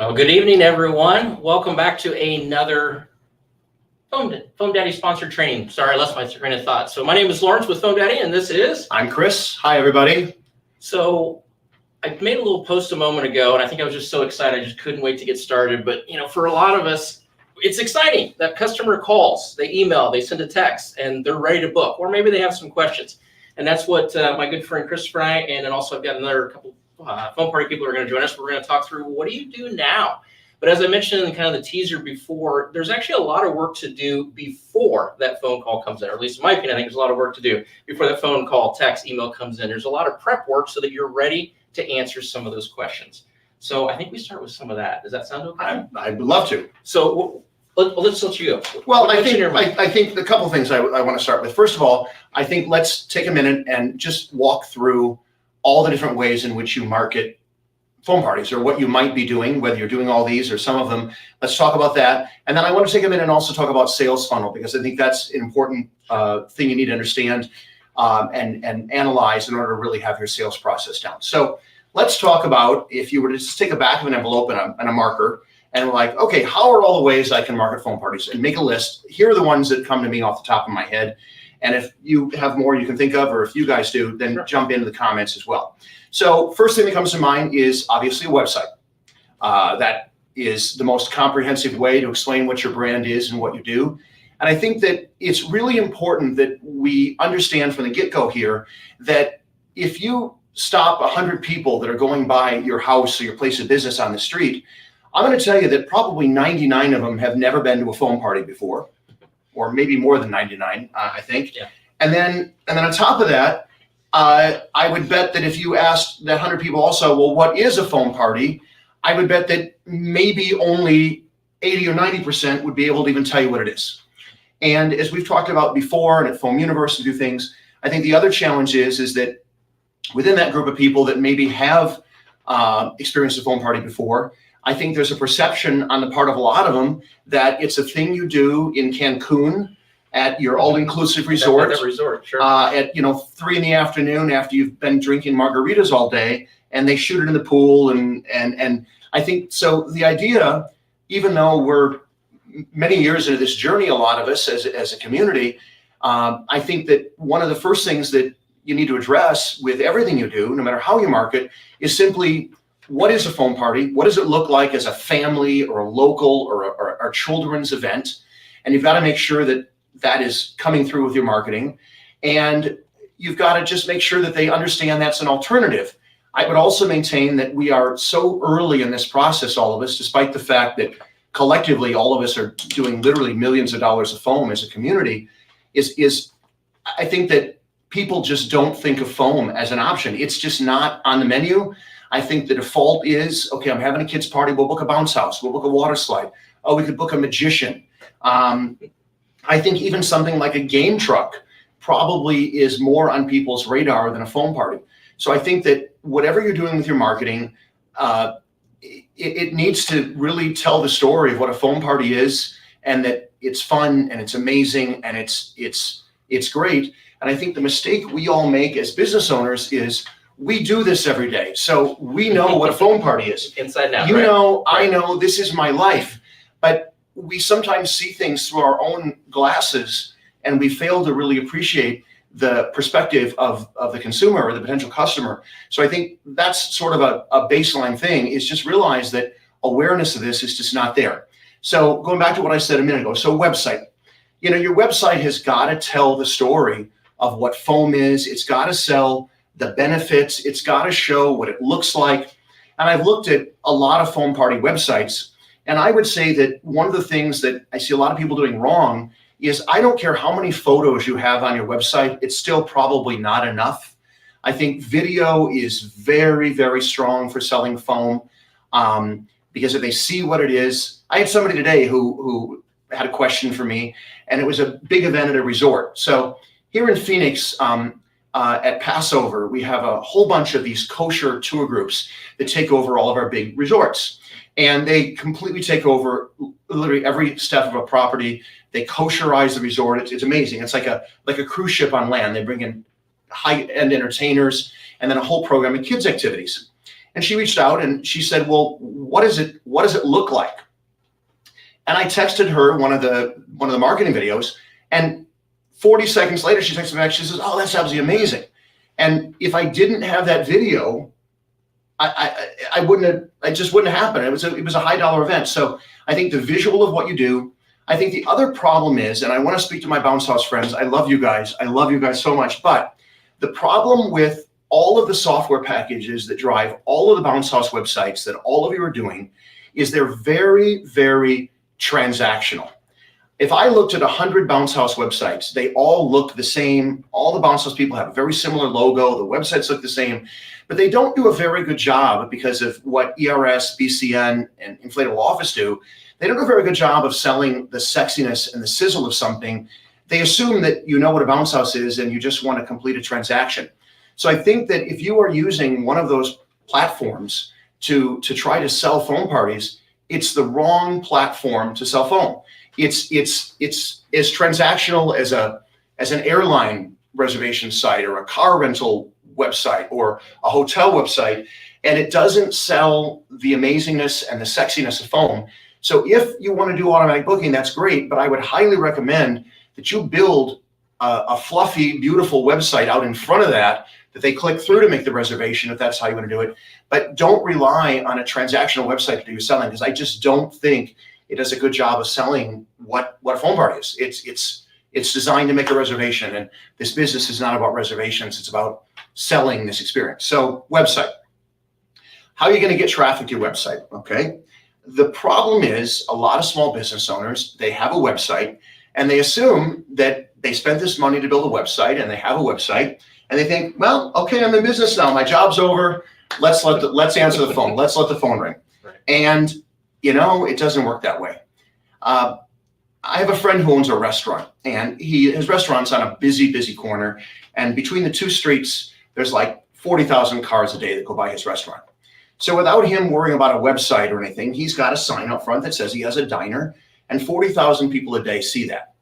Well, good evening, everyone. Welcome back to another Foam Daddy sponsored training. Sorry, I lost my train of thought. So my name is Lawrence with Foam Daddy, and this is... I'm Chris. Hi, everybody. So I made a little post a moment ago, and I think I was just so excited. I just couldn't wait to get started. But, for a lot of us, it's exciting that customer calls, they email, they send a text, and they're ready to book. Or maybe they have some questions. And that's what my good friend Christopher and I, and then also I've got another couple Foam Party people are going to join us. We're going to talk through what do you do now? But as I mentioned in kind of the teaser before, there's actually a lot of work to do before that phone call comes in, or at least in my opinion, I think there's a lot of work to do before that phone call, text, email comes in. There's a lot of prep work so that you're ready to answer some of those questions. So I think we start with some of that. Does that sound okay? I would love to. So let's let you go. Well, I think the couple things I want to start with. First of all, I think let's take a minute and just walk through all the different ways in which you market foam parties, or what you might be doing, whether you're doing all these or some of them. Let's talk about that. And then I want to take a minute and also talk about sales funnel, because I think that's an important thing you need to understand and analyze in order to really have your sales process down. So let's talk about, if you were to just take a back of an envelope and a marker, and like, okay, how are all the ways I can market foam parties? And make a list. Here are the ones that come to me off the top of my head. And if you have more you can think of, or if you guys do, then jump into the comments as well. So first thing that comes to mind is obviously a website. That is the most comprehensive way to explain what your brand is and what you do. And I think that it's really important that we understand from the get-go here that if you stop 100 people that are going by your house or your place of business on the street, I'm going to tell you that probably 99 of them have never been to a foam party before, or maybe more than 99, I think. Yeah. And then on top of that, I would bet that if you asked that 100 people also, well, what is a foam party? I would bet that maybe only 80 or 90% would be able to even tell you what it is. And as we've talked about before, and at Foam Universe to do things, I think the other challenge is that within that group of people that maybe have experienced a foam party before, I think there's a perception on the part of a lot of them that it's a thing you do in Cancun at your all-inclusive resort, sure. At 3 p.m. after you've been drinking margaritas all day, and they shoot it in the pool, and I think so. The idea, even though we're many years into this journey, a lot of us as a community, I think that one of the first things that you need to address with everything you do, no matter how you market, is simply, what is a foam party? What does it look like as a family or a local or a children's event? And you've got to make sure that that is coming through with your marketing. And you've got to just make sure that they understand that's an alternative. I would also maintain that we are so early in this process, all of us, despite the fact that collectively all of us are doing literally millions of dollars of foam as a community, is I think that people just don't think of foam as an option. It's just not on the menu. I think the default is, okay, I'm having a kid's party, we'll book a bounce house, we'll book a water slide. Oh, we could book a magician. I think even something like a game truck probably is more on people's radar than a foam party. So I think that whatever you're doing with your marketing, it needs to really tell the story of what a foam party is, and that it's fun and it's amazing and it's great. And I think the mistake we all make as business owners is we do this every day. So we know what a foam party is. Inside out, you right? know, I know this is my life, but we sometimes see things through our own glasses, and we fail to really appreciate the perspective of the consumer or the potential customer. So I think that's sort of a baseline thing, is just realize that awareness of this is just not there. So going back to what I said a minute ago, so website, your website has got to tell the story of what foam is. It's got to sell the benefits. It's got to show what it looks like. And I've looked at a lot of foam party websites, and I would say that one of the things that I see a lot of people doing wrong is, I don't care how many photos you have on your website, it's still probably not enough. I think video is very, very strong for selling foam, because if they see what it is. I had somebody today who had a question for me, and it was a big event at a resort. So here in Phoenix, at Passover, we have a whole bunch of these kosher tour groups that take over all of our big resorts. And they completely take over literally every step of a property. They kosherize the resort. It's amazing. It's like a cruise ship on land. They bring in high-end entertainers and then a whole program of kids activities. And she reached out and she said, well, what does it look like? And I texted her one of the marketing videos, and 40 seconds later, she texted me back. She says, oh, that's absolutely amazing. And if I didn't have that video, I wouldn't have, it just wouldn't have happened. It was a high dollar event. So I think the visual of what you do. I think the other problem is, and I want to speak to my Bounce House friends. I love you guys. I love you guys so much. But the problem with all of the software packages that drive all of the Bounce House websites that all of you are doing is they're very, very transactional. If I looked at 100 Bounce House websites, they all look the same. All the Bounce House people have a very similar logo. The websites look the same, but they don't do a very good job because of what ERS, BCN, and Inflatable Office do. They don't do a very good job of selling the sexiness and the sizzle of something. They assume that you know what a Bounce House is and you just want to complete a transaction. So I think that if you are using one of those platforms to try to sell phone parties, it's the wrong platform to sell phone. It's as transactional as an airline reservation site or a car rental website or a hotel website, and it doesn't sell the amazingness and the sexiness of phone. So if you want to do automatic booking, that's great, but I would highly recommend that you build a fluffy, beautiful website out in front of that they click through to make the reservation, if that's how you want to do it. But don't rely on a transactional website to do your selling, because I just don't think it does a good job of selling what a phone party is. It's designed to make a reservation, and this business is not about reservations. It's about selling this experience. So website. How are you going to get traffic to your website? Okay. The problem is a lot of small business owners, they have a website and they assume that they spent this money to build a website and they have a website and they think, well, okay, I'm in business now. My job's over. Let's answer the phone. Let's let the phone ring. Right. And it doesn't work that way. I have a friend who owns a restaurant, and his restaurant's on a busy corner. And between the two streets, there's like 40,000 cars a day that go by his restaurant. So without him worrying about a website or anything, he's got a sign up front that says he has a diner, and 40,000 people a day see that.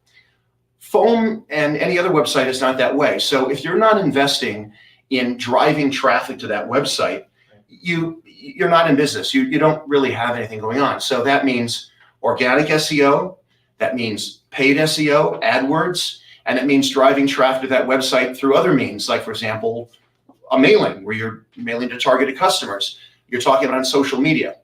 Phone and any other website is not that way. So if you're not investing in driving traffic to that website, you're not in business. You don't really have anything going on. So that means organic SEO, that means paid SEO, AdWords, and it means driving traffic to that website through other means, like, for example, a mailing where you're mailing to targeted customers. You're talking about on social media.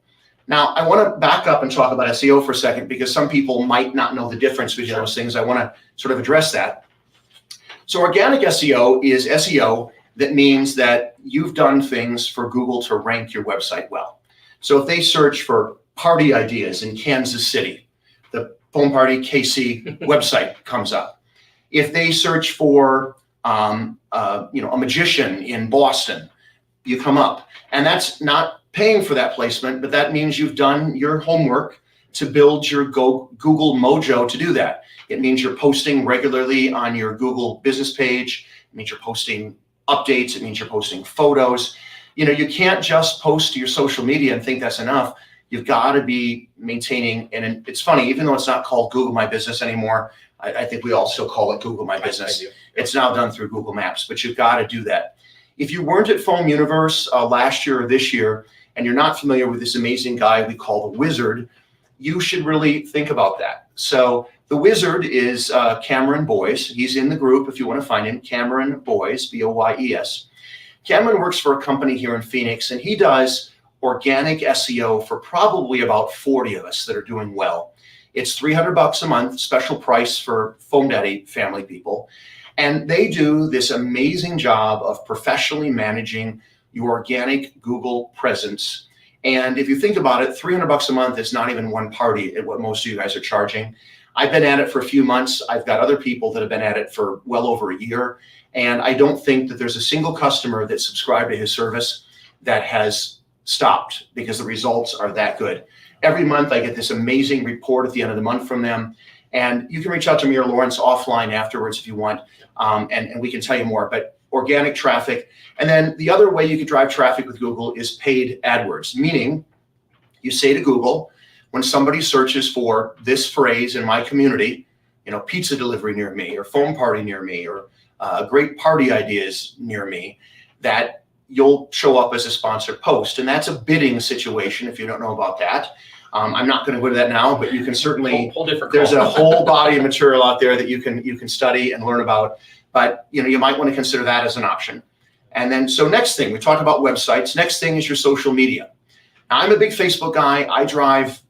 Now, I want to back up and talk about SEO for a second, because some people might not know the difference between those things. I want to sort of address that. So organic SEO is SEO that means that you've done things for Google to rank your website well. So if they search for party ideas in Kansas City, the Phone Party KC website comes up. If they search for a magician in Boston, you come up. And that's not paying for that placement, but that means you've done your homework to build your Google Mojo to do that. It means you're posting regularly on your Google business page. It means you're posting updates. It means you're posting photos. You can't just post to your social media and think that's enough. You've got to be maintaining, and it's funny, even though it's not called Google My Business anymore, I think we all still call it Google My Business. It's now done through Google Maps, but you've got to do that. If you weren't at Foam Universe last year or this year, and you're not familiar with this amazing guy we call the Wizard, you should really think about that. So the Wizard is Cameron Boyes. He's in the group if you want to find him, Cameron Boyes, B-O-Y-E-S. Cameron works for a company here in Phoenix, and he does organic SEO for probably about 40 of us that are doing well. It's $300 a month, special price for Foam Daddy family people. And they do this amazing job of professionally managing your organic Google presence. And if you think about it, $300 a month is not even one party at what most of you guys are charging. I've been at it for a few months. I've got other people that have been at it for well over a year. And I don't think that there's a single customer that subscribed to his service that has stopped, because the results are that good. Every month I get this amazing report at the end of the month from them. And you can reach out to me or Lawrence offline afterwards if you want, and we can tell you more. But organic traffic. And then the other way you can drive traffic with Google is paid AdWords, meaning you say to Google, when somebody searches for this phrase in my community, pizza delivery near me, or phone party near me, or great party ideas near me, that you'll show up as a sponsored post. And that's a bidding situation if you don't know about that. I'm not going to go into that now, but you can certainly, Whole different there's call. a whole body of material out there that you can study and learn about. But you might want to consider that as an option. And then, so next thing, we talk about websites. Next thing is your social media. Now, I'm a big Facebook guy. I drive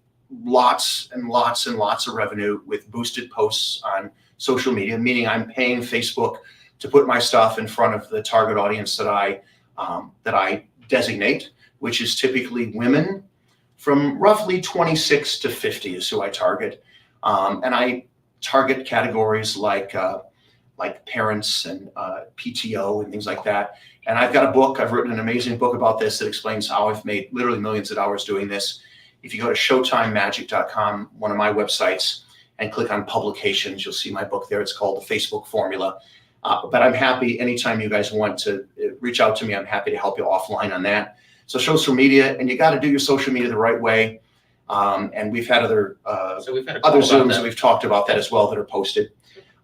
lots and lots and lots of revenue with boosted posts on social media, meaning I'm paying Facebook to put my stuff in front of the target audience that I designate, which is typically women from roughly 26 to 50 is who I target. And I target categories like parents and PTO and things like that. And I've got a book, I've written an amazing book about this that explains how I've made literally millions of dollars doing this. If you go to showtimemagic.com, one of my websites, and click on publications, you'll see my book there. It's called The Facebook Formula. But I'm happy anytime you guys want to reach out to me, I'm happy to help you offline on that. So social media, and you got to do your social media the right way. And we've had other Zooms that we've talked about that as well that are posted.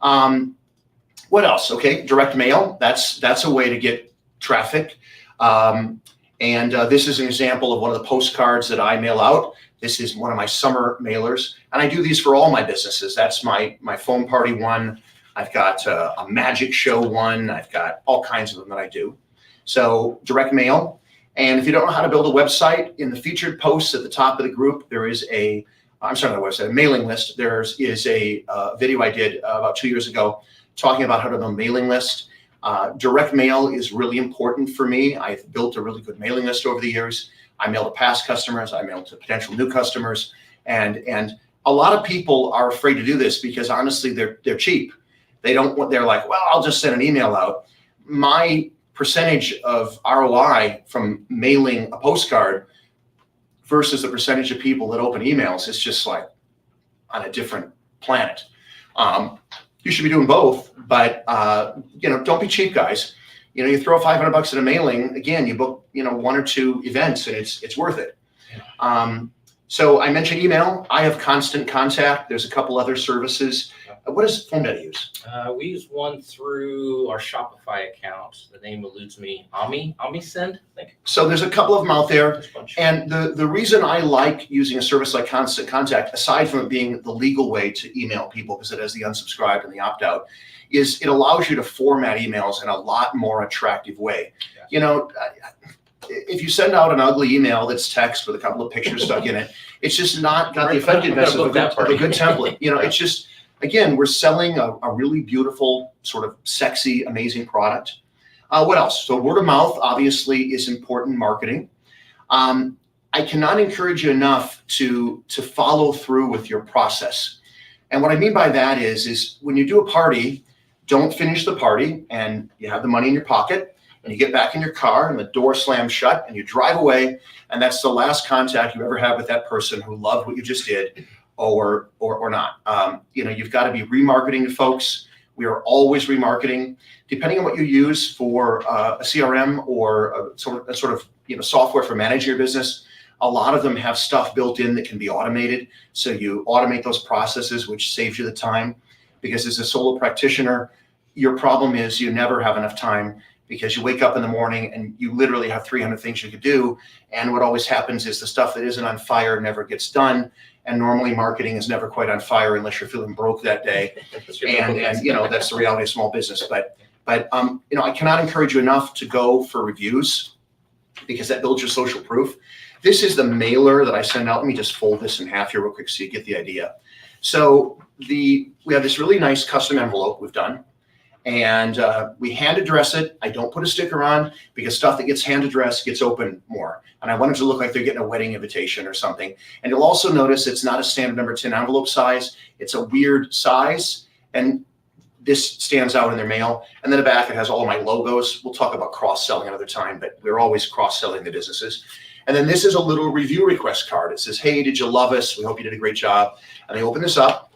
What else? Okay, direct mail. That's a way to get traffic. And this is an example of one of the postcards that I mail out. This is one of my summer mailers, and I do these for all my businesses. That's my foam party one. I've got a magic show one. I've got all kinds of them that I do. So direct mail. And if you don't know how to build a website, in the featured posts at the top of the group, there is a mailing list. There is a video I did about 2 years ago talking about how to build a mailing list. Direct mail is really important for me. I've built a really good mailing list over the years. I mail to past customers. I mail to potential new customers. And a lot of people are afraid to do this because honestly, they're cheap. They're like, well, I'll just send an email out. My percentage of ROI from mailing a postcard versus the percentage of people that open emails is just like on a different planet. You should be doing both, but don't be cheap, guys. You throw $500 at a mailing, again, you book, 1 or 2 events and it's worth it. So I mentioned email. I have Constant Contact. There's a couple other services. What does PhoneDaddy use? We use one through our Shopify account. The name eludes me. OmniSend, I think. So there's a couple of them out there. There's a bunch. And the reason I like using a service like Constant Contact, aside from it being the legal way to email people because it has the unsubscribed and the opt-out, is it allows you to format emails in a lot more attractive way. Yeah. If you send out an ugly email that's text with a couple of pictures stuck in it, it's just not got the effectiveness of a good template. It's just, again, we're selling a really beautiful, sort of sexy, amazing product. What else? So word of mouth, obviously, is important marketing. I cannot encourage you enough to follow through with your process. And what I mean by that is when you do a party, don't finish the party and you have the money in your pocket and you get back in your car and the door slams shut and you drive away. And that's the last contact you ever have with that person who loved what you just did. Or not. You've got to be remarketing to folks. We are always remarketing, depending on what you use for a CRM or a sort of software for managing your business. A lot of them have stuff built in that can be automated. So you automate those processes, which saves you the time. Because as a solo practitioner, your problem is you never have enough time because you wake up in the morning and you literally have 300 things you could do. And what always happens is the stuff that isn't on fire never gets done. And normally marketing is never quite on fire unless you're feeling broke that day. And that's the reality of small business. But I cannot encourage you enough to go for reviews because that builds your social proof. This is the mailer that I send out. Let me just fold this in half here real quick so you get the idea. So we have this really nice custom envelope we've done. And we hand address it. I don't put a sticker on because stuff that gets hand addressed gets opened more. And I want it to look like they're getting a wedding invitation or something. And you'll also notice it's not a standard number 10 envelope size. It's a weird size. And this stands out in their mail. And then the back, it has all of my logos. We'll talk about cross-selling another time, but we're always cross-selling the businesses. And then this is a little review request card. It says, hey, did you love us? We hope you did a great job. And I open this up.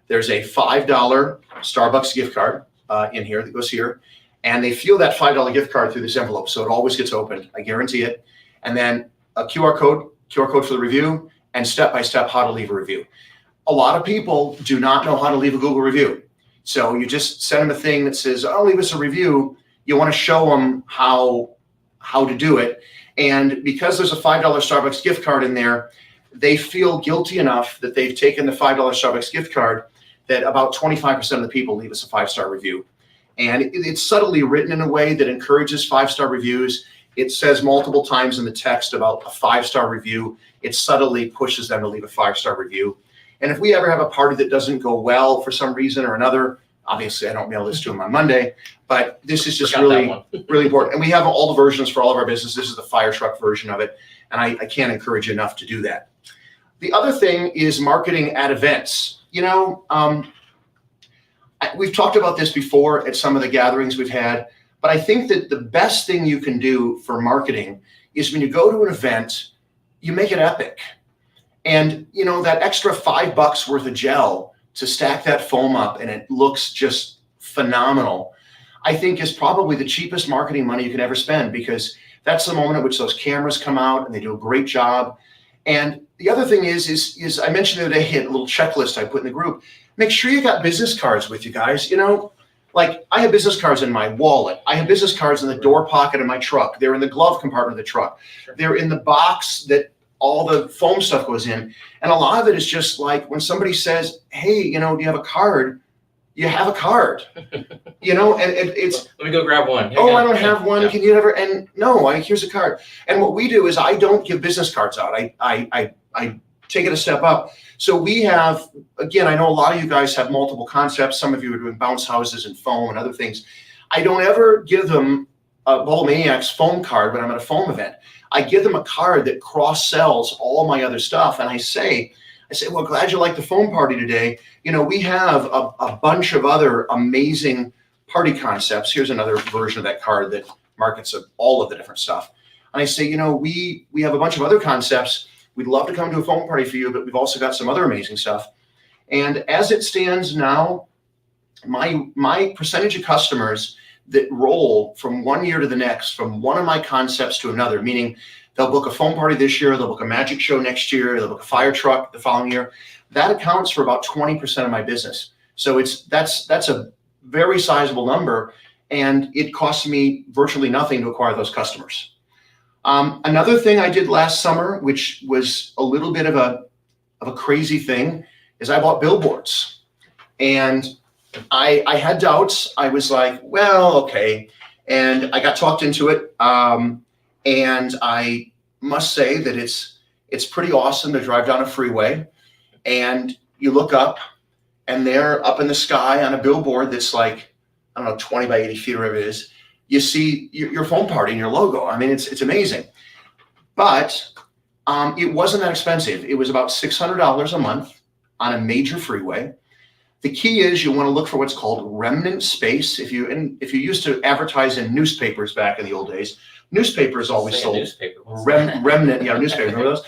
There's a $5 Starbucks gift card in here that goes here. And they feel that $5 gift card through this envelope. So it always gets opened. I guarantee it. And then a QR code for the review, and step-by-step how to leave a review. A lot of people do not know how to leave a Google review. So you just send them a thing that says, oh, leave us a review. You want to show them how how to do it. And because there's a $5 Starbucks gift card in there, they feel guilty enough that they've taken the $5 Starbucks gift card that about 25% of the people leave us a 5-star review. And it's subtly written in a way that encourages 5-star reviews. It says multiple times in the text about a 5-star review. It subtly pushes them to leave a 5-star review. And if we ever have a party that doesn't go well for some reason or another, obviously I don't mail this to them on Monday, but this is just really important. And we have all the versions for all of our business. This is the fire truck version of it. And I can't encourage you enough to do that. The other thing is marketing at events. You know, we've talked about this before at some of the gatherings we've had, but I think that the best thing you can do for marketing is when you go to an event, you make it epic. And, you know, that extra $5 worth of gel to stack that foam up and it looks just phenomenal, I think is probably the cheapest marketing money you can ever spend, because that's the moment at which those cameras come out and they do a great job. And the other thing is I mentioned the other day, a little checklist I put in the group. Make sure you got business cards with you guys. You know, like I have business cards in my wallet. I have business cards in the door pocket of my truck. They're in the glove compartment of the truck. They're in the box that all the foam stuff goes in. And a lot of it is just like when somebody says, hey, you know, do you have a card? You have a card, you know, and it's, let me go grab one. Oh, I don't have one. Yeah. Can you ever? And no, here's a card. And what we do is I don't give business cards out. I take it a step up. So we have, again, I know a lot of you guys have multiple concepts. Some of you are doing bounce houses and foam and other things. I don't ever give them a Bubble Maniacs foam card when I'm at a foam event. I give them a card that cross-sells all my other stuff. And I say, well, glad you like the foam party today. You know, we have a bunch of other amazing party concepts. Here's another version of that card that markets all of the different stuff. And I say, you know, we have a bunch of other concepts. We'd love to come to a foam party for you, but we've also got some other amazing stuff. And as it stands now, my percentage of customers that roll from one year to the next, from one of my concepts to another, meaning they'll book a foam party this year, they'll book a magic show next year, they'll book a fire truck the following year, that accounts for about 20% of my business. So that's a very sizable number, and it costs me virtually nothing to acquire those customers. Another thing I did last summer, which was a little bit of a crazy thing, is I bought billboards. And I had doubts. I was like, well, okay. And I got talked into it. And I must say that it's pretty awesome to drive down a freeway and you look up and they're up in the sky on a billboard that's like, I don't know, 20 by 80 feet or whatever it is. You see your foam party and your logo. I mean, it's amazing. But it wasn't that expensive. It was about $600 a month on a major freeway. The key is you want to look for what's called remnant space. If you used to advertise in newspapers back in the old days, newspapers always sold remnant, newspaper. Remember those?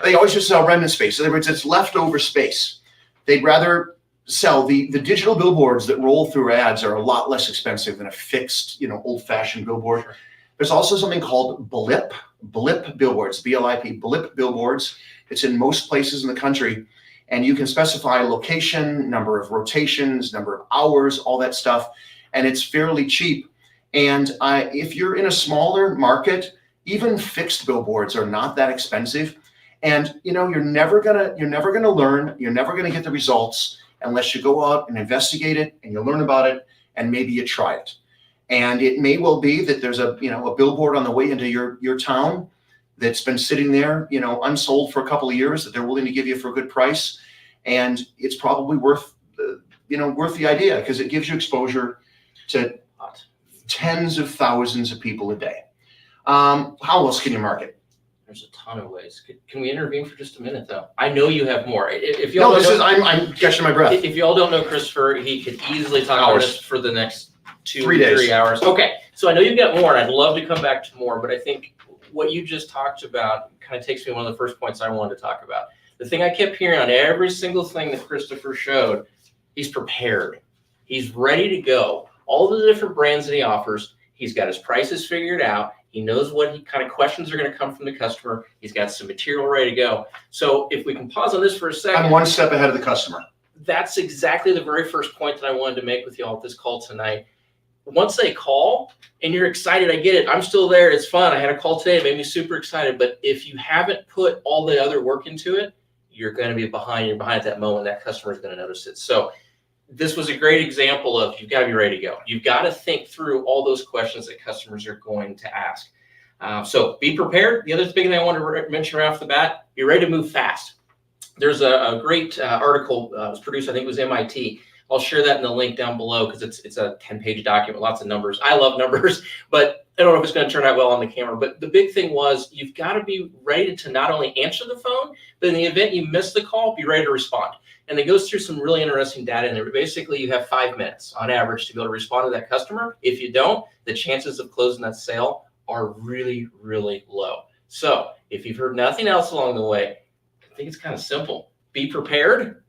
They always just sell remnant space. In other words, it's leftover space. They'd rather sell the digital billboards that roll through ads are a lot less expensive than a fixed, old-fashioned billboard. Sure. There's also something called blip billboards, BLIP, blip billboards. It's in most places in the country. And you can specify location, number of rotations, number of hours, all that stuff. And it's fairly cheap. And if you're in a smaller market, even fixed billboards are not that expensive. And you're never gonna learn, you're never gonna get the results unless you go out and investigate it and you learn about it and maybe you try it. And it may well be that there's a billboard on the way into your town that's been sitting there, unsold for a couple of years that they're willing to give you for a good price. And it's probably worth the idea because it gives you exposure to tens of thousands of people a day. How else can you market? There's a ton of ways. Can we intervene for just a minute though? I know you have more. I'm catching my breath. If y'all don't know Christopher, he could easily talk about this for the next 3 hours. Okay, so I know you've got more and I'd love to come back to more, but I think what you just talked about kind of takes me to one of the first points I wanted to talk about. The thing I kept hearing on every single thing that Christopher showed, he's prepared. He's ready to go. All the different brands that he offers, he's got his prices figured out. He knows what kind of questions are going to come from the customer. He's got some material ready to go. So if we can pause on this for a second. I'm one step ahead of the customer. That's exactly the very first point that I wanted to make with you all at this call tonight. once they call and you're excited, I get it. I'm still there. It's fun. I had a call today. It made me super excited. But if you haven't put all the other work into it, you're going to be behind. You're behind at that moment. That customer is going to notice it. So this was a great example of you've got to be ready to go. You've got to think through all those questions that customers are going to ask. So be prepared. The other big thing I wanted to mention right off the bat, be ready to move fast. There's a great article was produced, I think it was MIT. I'll share that in the link down below because it's a 10-page document, lots of numbers. I love numbers, but I don't know if it's going to turn out well on the camera. But the big thing was you've got to be ready to not only answer the phone, but in the event you miss the call, be ready to respond. And it goes through some really interesting data in there. Basically, you have 5 minutes on average to be able to respond to that customer. If you don't, the chances of closing that sale are really, really low. So if you've heard nothing else along the way, I think it's kind of simple. Be prepared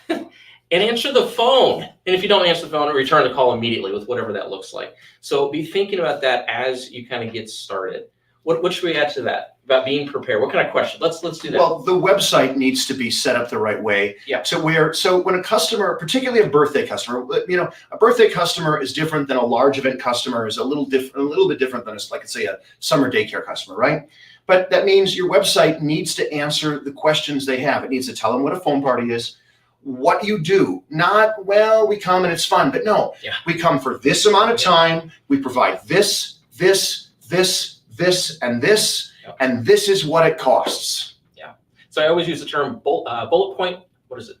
and answer the phone. And if you don't answer the phone, return the call immediately with whatever that looks like. So be thinking about that as you kind of get started. What should we add to that about being prepared? What kind of question? Let's do that. Well, the website needs to be set up the right way. Yeah. So when a customer, particularly a birthday customer, a birthday customer is different than a large event customer, is a little bit different than like say a summer daycare customer, right? But that means your website needs to answer the questions they have. It needs to tell them what a phone party is, what you do, not, well, we come and it's fun, but no, we come for this amount of time. We provide this, and this, and this is what it costs. Yeah. So I always use the term bullet point. What is it?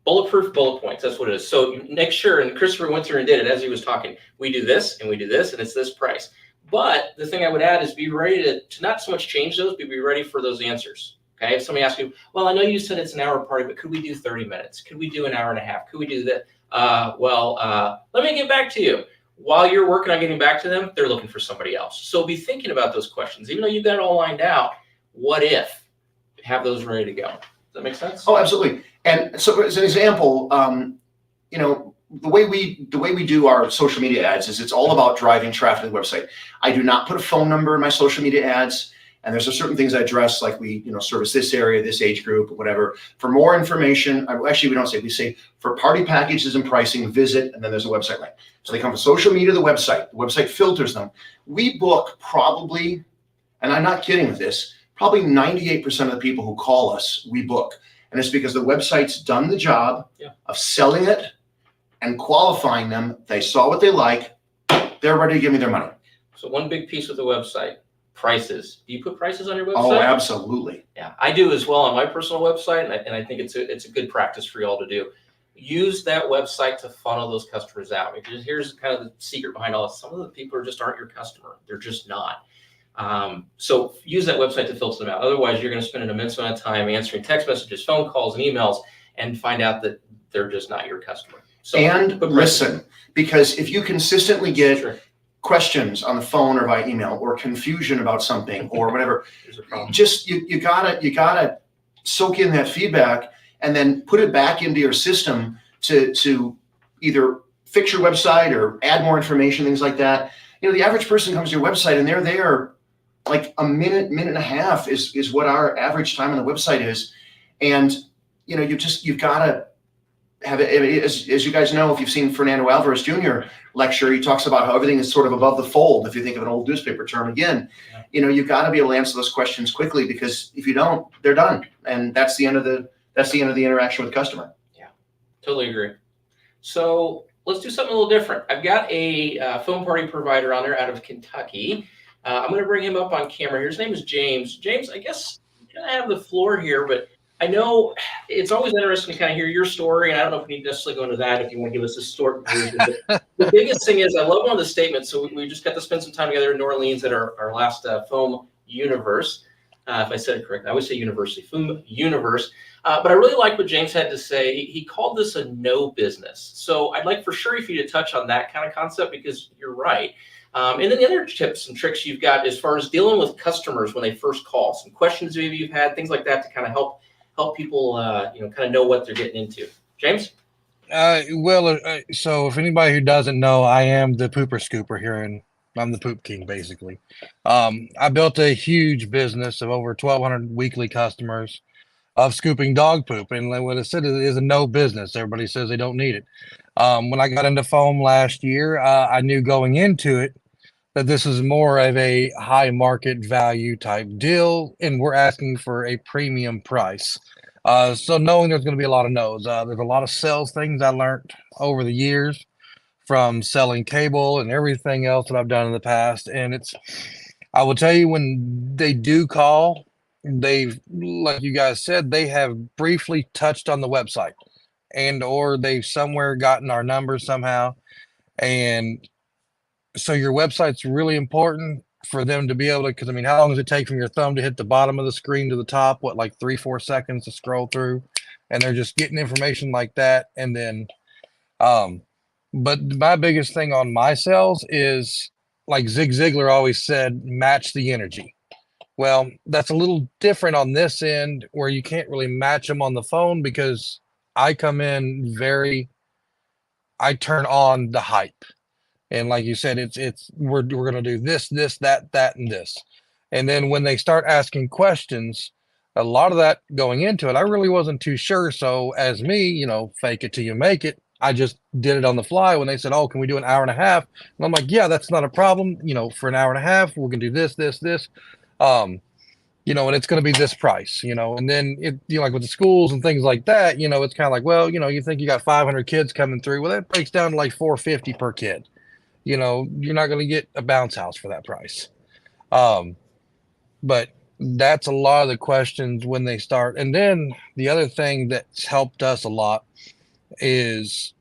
Bulletproof bullet points. That's what it is. So make sure, and Christopher went through and did it as he was talking. We do this and we do this, and it's this price. But the thing I would add is be ready to not so much change those, but be ready for those answers. Okay. If somebody asks you, well, I know you said it's an hour party, but could we do 30 minutes? Could we do an hour and a half? Could we do that? Let me get back to you. While you're working on getting back to them, they're looking for somebody else. So be thinking about those questions. Even though you've got it all lined out, what if? Have those ready to go. Does that make sense? Oh, absolutely. And so as an example, the way we do our social media ads is it's all about driving traffic to the website. I do not put a phone number in my social media ads. And there's certain things I address, like we, service this area, this age group, or whatever. For more information, we say for party packages and pricing, visit, and then there's a website link. So they come from social media to the website filters them. We book probably, and I'm not kidding with this, probably 98% of the people who call us, we book. And it's because the website's done the job of selling it and qualifying them. They saw what they like, they're ready to give me their money. So one big piece with the website. Prices. Do you put prices on your website? Oh, absolutely. Yeah, I do as well on my personal website, and I think it's a good practice for you all to do. Use that website to funnel those customers out. Because here's kind of the secret behind all this. Some of the people aren't your customer. They're just not. So use that website to filter them out. Otherwise, you're going to spend an immense amount of time answering text messages, phone calls, and emails, and find out that they're just not your customer. So, and listen, because if you consistently get questions on the phone or by email or confusion about something or whatever, just you gotta soak in that feedback and then put it back into your system to either fix your website or add more information, things like that. The average person comes to your website and they're there like a minute and a half is what our average time on the website is. And you've gotta have it, as you guys know, if you've seen Fernando Alvarez Jr. lecture, he talks about how everything is sort of above the fold. If you think of an old newspaper term again, you've got to be able to answer those questions quickly, because if you don't, they're done. And that's the end of the interaction with the customer. Yeah, totally agree. So let's do something a little different. I've got a phone party provider on there out of Kentucky. I'm going to bring him up on camera here. His name is James. James, I guess you're going to have the floor here, but I know it's always interesting to kind of hear your story, and I don't know if we need to necessarily go into that if you want to give us a short version. But the biggest thing is I love one of the statements. So we just got to spend some time together in New Orleans at our last Foam Universe. If I said it correctly, I always say university, Foam Universe. But I really like what James had to say. He called this a no business. So I'd like for sure for you to touch on that kind of concept, because you're right. And then the other tips and tricks you've got as far as dealing with customers when they first call, some questions maybe you've had, things like that to kind of help people, kind of know what they're getting into. James? So if anybody who doesn't know, I am the pooper scooper here, and I'm the poop king, basically. I built a huge business of over 1,200 weekly customers of scooping dog poop. And what I said is a no business. Everybody says they don't need it. When I got into foam last year, I knew going into it that this is more of a high market value type deal, and we're asking for a premium price. So knowing there's going to be a lot of no's, there's a lot of sales things I learned over the years from selling cable and everything else that I've done in the past. And I will tell you, when they do call, they've, like you guys said, they have briefly touched on the website and or they've somewhere gotten our number somehow. And so your website's really important for them to be able to, because I mean, how long does it take from your thumb to hit the bottom of the screen to the top? What, like 3-4 seconds to scroll through? And they're just getting information like that. And then, but my biggest thing on my sales is, like Zig Ziglar always said, match the energy. Well, that's a little different on this end where you can't really match them on the phone because I come in I turn on the hype. And like you said, we're going to do this, that, and this. And then when they start asking questions, a lot of that going into it, I really wasn't too sure. So as me, fake it till you make it. I just did it on the fly when they said, "Oh, can we do an hour and a half?" And I'm like, "Yeah, that's not a problem. For an hour and a half, we're gonna do this, this, this." And it's going to be this price, and then like with the schools and things like that, it's kind of like, well, you think you got 500 kids coming through. Well, that breaks down to like 450 per kid. You're not going to get a bounce house for that price. But that's a lot of the questions when they start. And then the other thing that's helped us a lot is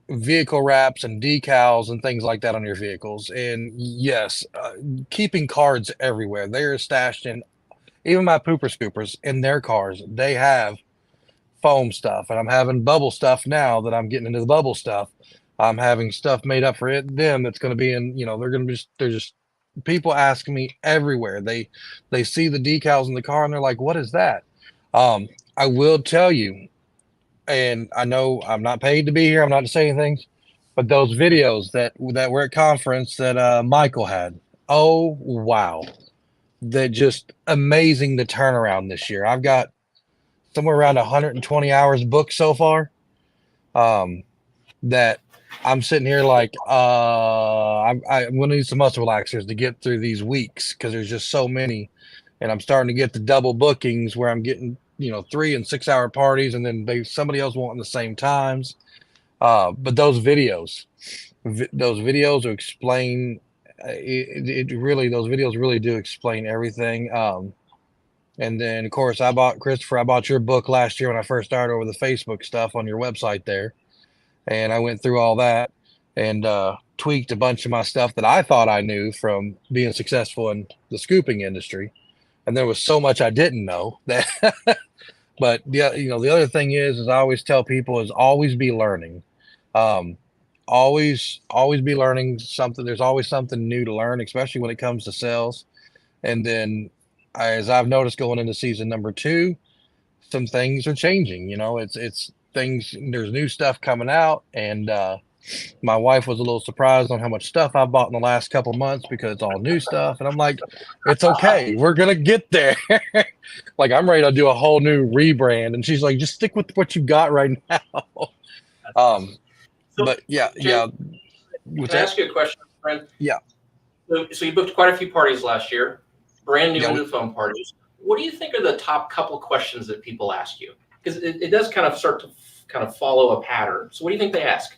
vehicle wraps and decals and things like that on your vehicles. And yes, keeping cards everywhere. They're stashed in, even my pooper scoopers in their cars, they have foam stuff. And I'm having bubble stuff now that I'm getting into the bubble stuff. I'm having stuff made up for them that's going to be in, they're just people asking me everywhere. They see the decals in the car and they're like, "What is that?" I will tell you, and I know I'm not paid to be here. I'm not to say anything, but those videos that were at conference that Michael had, oh wow, they're just amazing. The turnaround this year. I've got somewhere around 120 hours booked so far. That I'm sitting here like I'm gonna need some muscle relaxers to get through these weeks because there's just so many, and I'm starting to get the double bookings where I'm getting 3 and 6 hour parties, and then somebody else wanting the same times. But those videos will explain. Those videos really do explain everything. And then of course I bought your book last year when I first started over the Facebook stuff on your website there. And I went through all that and tweaked a bunch of my stuff that I thought I knew from being successful in the scooping industry. And there was so much I didn't know that. But the other thing is I always tell people is always be learning. Always be learning something. There's always something new to learn, especially when it comes to sales. And then as I've noticed going into season number 2, some things are changing. It's things, there's new stuff coming out, and my wife was a little surprised on how much stuff I bought in the last couple months because it's all new stuff. And I'm like, it's okay, we're gonna get there. Like I'm ready to do a whole new rebrand, and she's like, just stick with what you got right now. But yeah. Can I ask you a question, friend? Yeah. So you booked quite a few parties last year, brand new into the phone parties. What do you think are the top couple questions that people ask you? Because it does kind of start to kind of follow a pattern. So what do you think they ask?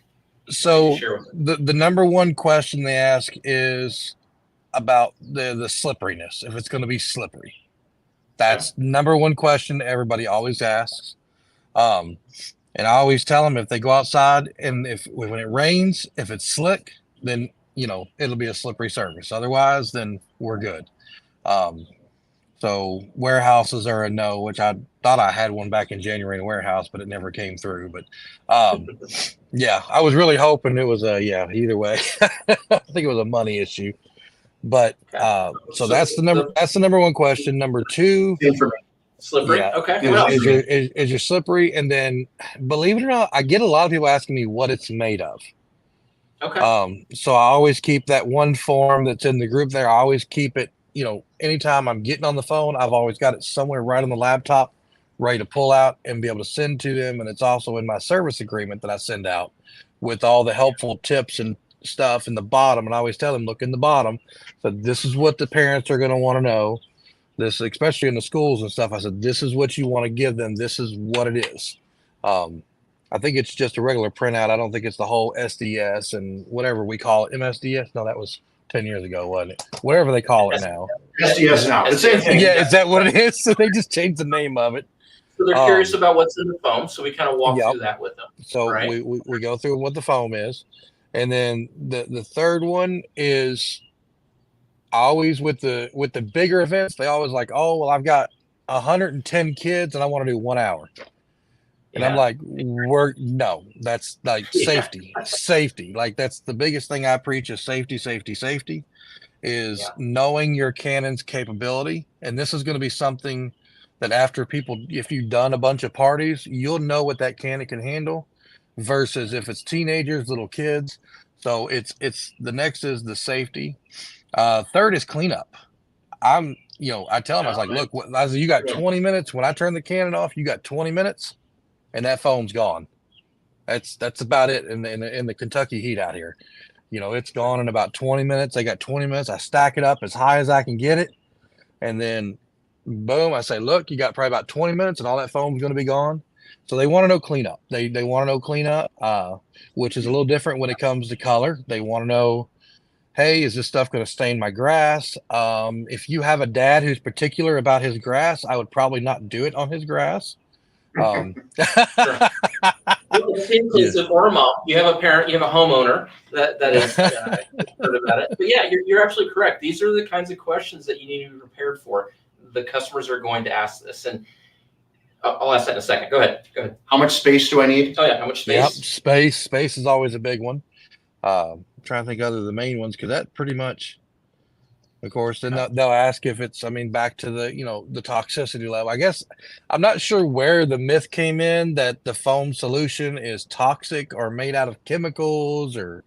So the number one question they ask is about the slipperiness, if it's going to be slippery. That's number one question everybody always asks. And I always tell them if they go outside and when it rains, if it's slick, then it'll be a slippery surface. Otherwise, then we're good. So warehouses are a no, which I thought I had one back in January in a warehouse, but it never came through. But yeah, I was really hoping it was either way. I think it was a money issue. But so that's the number one question. Number 2, slippery. Yeah, okay. Is your slippery? And then believe it or not, I get a lot of people asking me what it's made of. Okay. So I always keep that one form that's in the group there. I always keep it, anytime I'm getting on the phone, I've always got it somewhere right on the laptop, ready to pull out and be able to send to them. And it's also in my service agreement that I send out with all the helpful tips and stuff in the bottom. And I always tell them, look in the bottom. So this is what the parents are going to want to know. This, especially in the schools and stuff. I said, this is what you want to give them. This is what it is. I think it's just a regular printout. I don't think it's the whole SDS and whatever we call it. MSDS? No, that was 10 years ago, wasn't it? Whatever they call it now. SDS now. The same thing. Yeah, is that what it is? So they just changed the name of it. So they're curious about what's in the foam, so we kind of walk Yep. through that with them. So Right. we go through what the foam is. And then the third one is always with the bigger events, they always like, oh, well, I've got 110 kids and I want to do 1 hour. And I'm Yeah. like, no, that's like safety. Like that's the biggest thing I preach is safety is Yeah. knowing your Canon's capability. And this is going to be something that after people, if you've done a bunch of parties, you'll know what that Canon can handle versus if it's teenagers, little kids. So it's the next is the safety. Third is cleanup. I tell them, I was like, look, I said, you got 20 minutes. When I turn the Canon off, you got 20 minutes and that foam's gone. That's about it in the Kentucky heat out here. It's gone in about 20 minutes. They got 20 minutes. I stack it up as high as I can get it. And then boom, I say, look, you got probably about 20 minutes and all that foam's going to be gone. So they want to know cleanup. They want to know cleanup, which is a little different when it comes to color. They want to know, hey, is this stuff going to stain my grass? If you have a dad who's particular about his grass, I would probably not do it on his grass. Well, in the same case of Orma, you have a parent, you have a homeowner that is concerned about it. But yeah, you're absolutely correct. These are the kinds of questions that you need to be prepared for. The customers are going to ask this, and I'll ask that in a second. Go ahead. How much space do I need? Oh yeah, how much space? Yep, space is always a big one. I'm trying to think other the main ones because that pretty much, of course, then they'll ask if it's, back to the toxicity level. I guess I'm not sure where the myth came in that the foam solution is toxic or made out of chemicals, or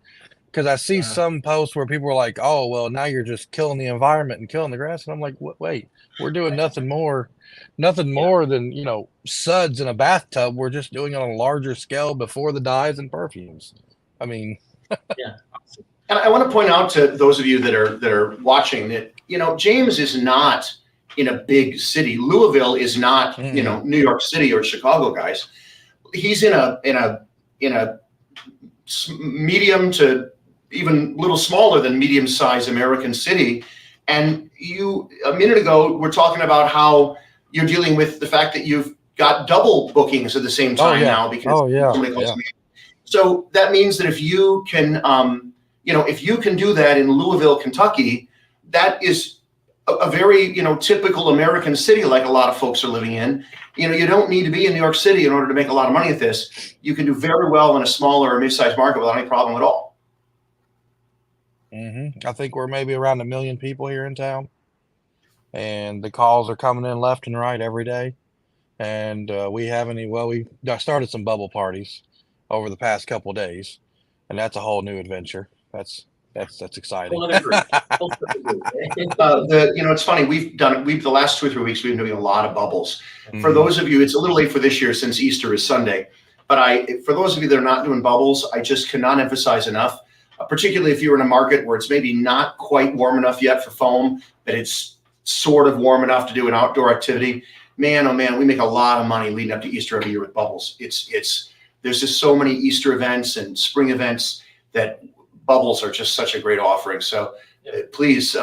because I see some posts where people are like, oh, well, now you're just killing the environment and killing the grass. And I'm like, wait, we're doing nothing more than, suds in a bathtub. We're just doing it on a larger scale before the dyes and perfumes. Yeah. And I want to point out to those of you that are watching that, James is not in a big city. Louisville is not, New York City or Chicago, guys. He's in a medium to even a little smaller than medium-sized American city. And you, a minute ago, were talking about how you're dealing with the fact that you've got double bookings at the same time now because somebody calls me. So that means that if you can, if you can do that in Louisville, Kentucky, that is a very, typical American city like a lot of folks are living in. You don't need to be in New York City in order to make a lot of money at this. You can do very well in a smaller or mid-sized market without any problem at all. I think we're maybe around 1 million people here in town, and the calls are coming in left and right every day. And we started some bubble parties over the past couple of days, and that's a whole new adventure. That's exciting. It's funny. We've the last 2 or 3 weeks, we've been doing a lot of bubbles. For those of you, it's a little late for this year since Easter is Sunday, but for those of you that are not doing bubbles, I just cannot emphasize enough, particularly if you're in a market where it's maybe not quite warm enough yet for foam, but it's sort of warm enough to do an outdoor activity. Man, oh man, we make a lot of money leading up to Easter every year with bubbles. There's just so many Easter events and spring events that bubbles are just such a great offering. So please,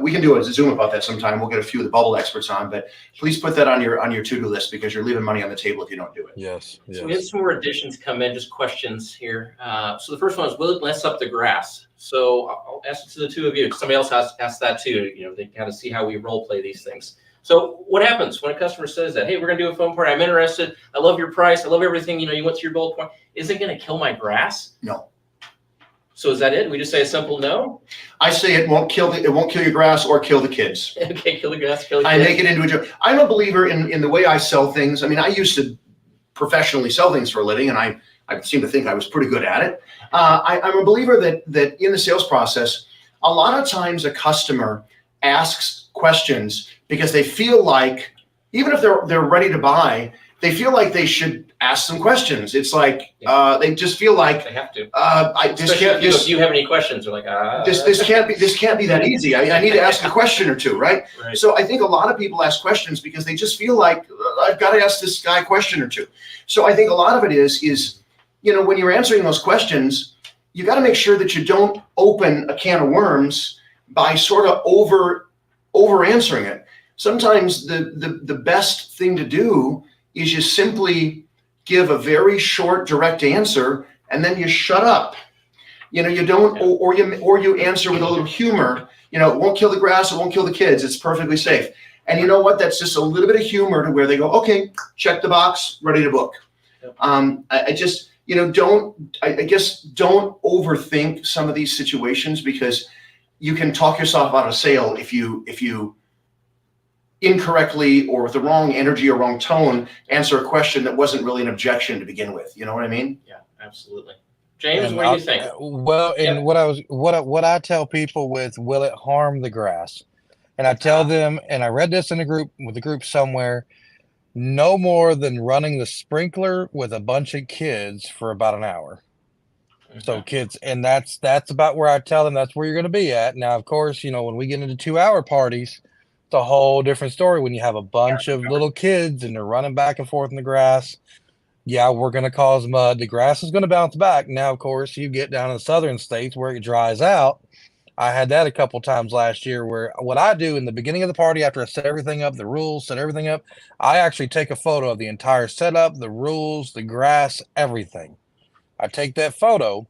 we can do a Zoom about that sometime. We'll get a few of the bubble experts on, but please put that on your to-do list because you're leaving money on the table if you don't do it. Yes. So we had some more additions come in, just questions here. So the first one is, will it mess up the grass? So I'll ask it to the two of you. Somebody else has asked that too. They kind of see how we role play these things. So what happens when a customer says that, hey, we're going to do a foam party. I'm interested. I love your price. I love everything. You went to your bullet point. Is it going to kill my grass? No. So is that it? We just say a simple no? I say it won't kill your grass or kill the kids. Okay, kill the grass, kill the I kids. make it into a joke. I'm a believer in the way I sell things. I mean, I used to professionally sell things for a living, and I seem to think I was pretty good at it. I'm a believer that in the sales process, a lot of times a customer asks questions because they feel like, even if they're ready to buy, they feel like they should ask some questions. It's like they just feel They like have to. this Do you have any questions? They're like, this can't be that easy. I need to ask a question or two, right? Right. So I think a lot of people ask questions because they just feel like I've got to ask this guy a question or two. So I think a lot of it is when you're answering those questions, you got to make sure that you don't open a can of worms by sort of over answering it. Sometimes the best thing to do is you simply give a very short, direct answer, and then you shut up. You don't, or you answer with a little humor. It won't kill the grass, it won't kill the kids. It's perfectly safe. And you know what? That's just a little bit of humor to where they go, okay, check the box, ready to book. Yep. I just, don't overthink some of these situations, because you can talk yourself out of a sale if you incorrectly or with the wrong energy or wrong tone answer a question that wasn't really an objection to begin with. You know what I mean? Yeah, absolutely. James, And what do you think? Well, and what I tell people with, will it harm the grass? And I tell them, and I read this in a group somewhere, no more than running the sprinkler with a bunch of kids for about an hour. So kids, and that's about where I tell them that's where you're going to be at. Now, of course, when we get into 2-hour parties, it's a whole different story. When you have a bunch of little kids and they're running back and forth in the grass, yeah, we're going to cause mud. The grass is going to bounce back. Now, of course, you get down in the southern states where it dries out. I had that a couple times last year, where what I do in the beginning of the party, after I set everything up, the rules, set everything up, I actually take a photo of the entire setup, the rules, the grass, everything. I take that photo,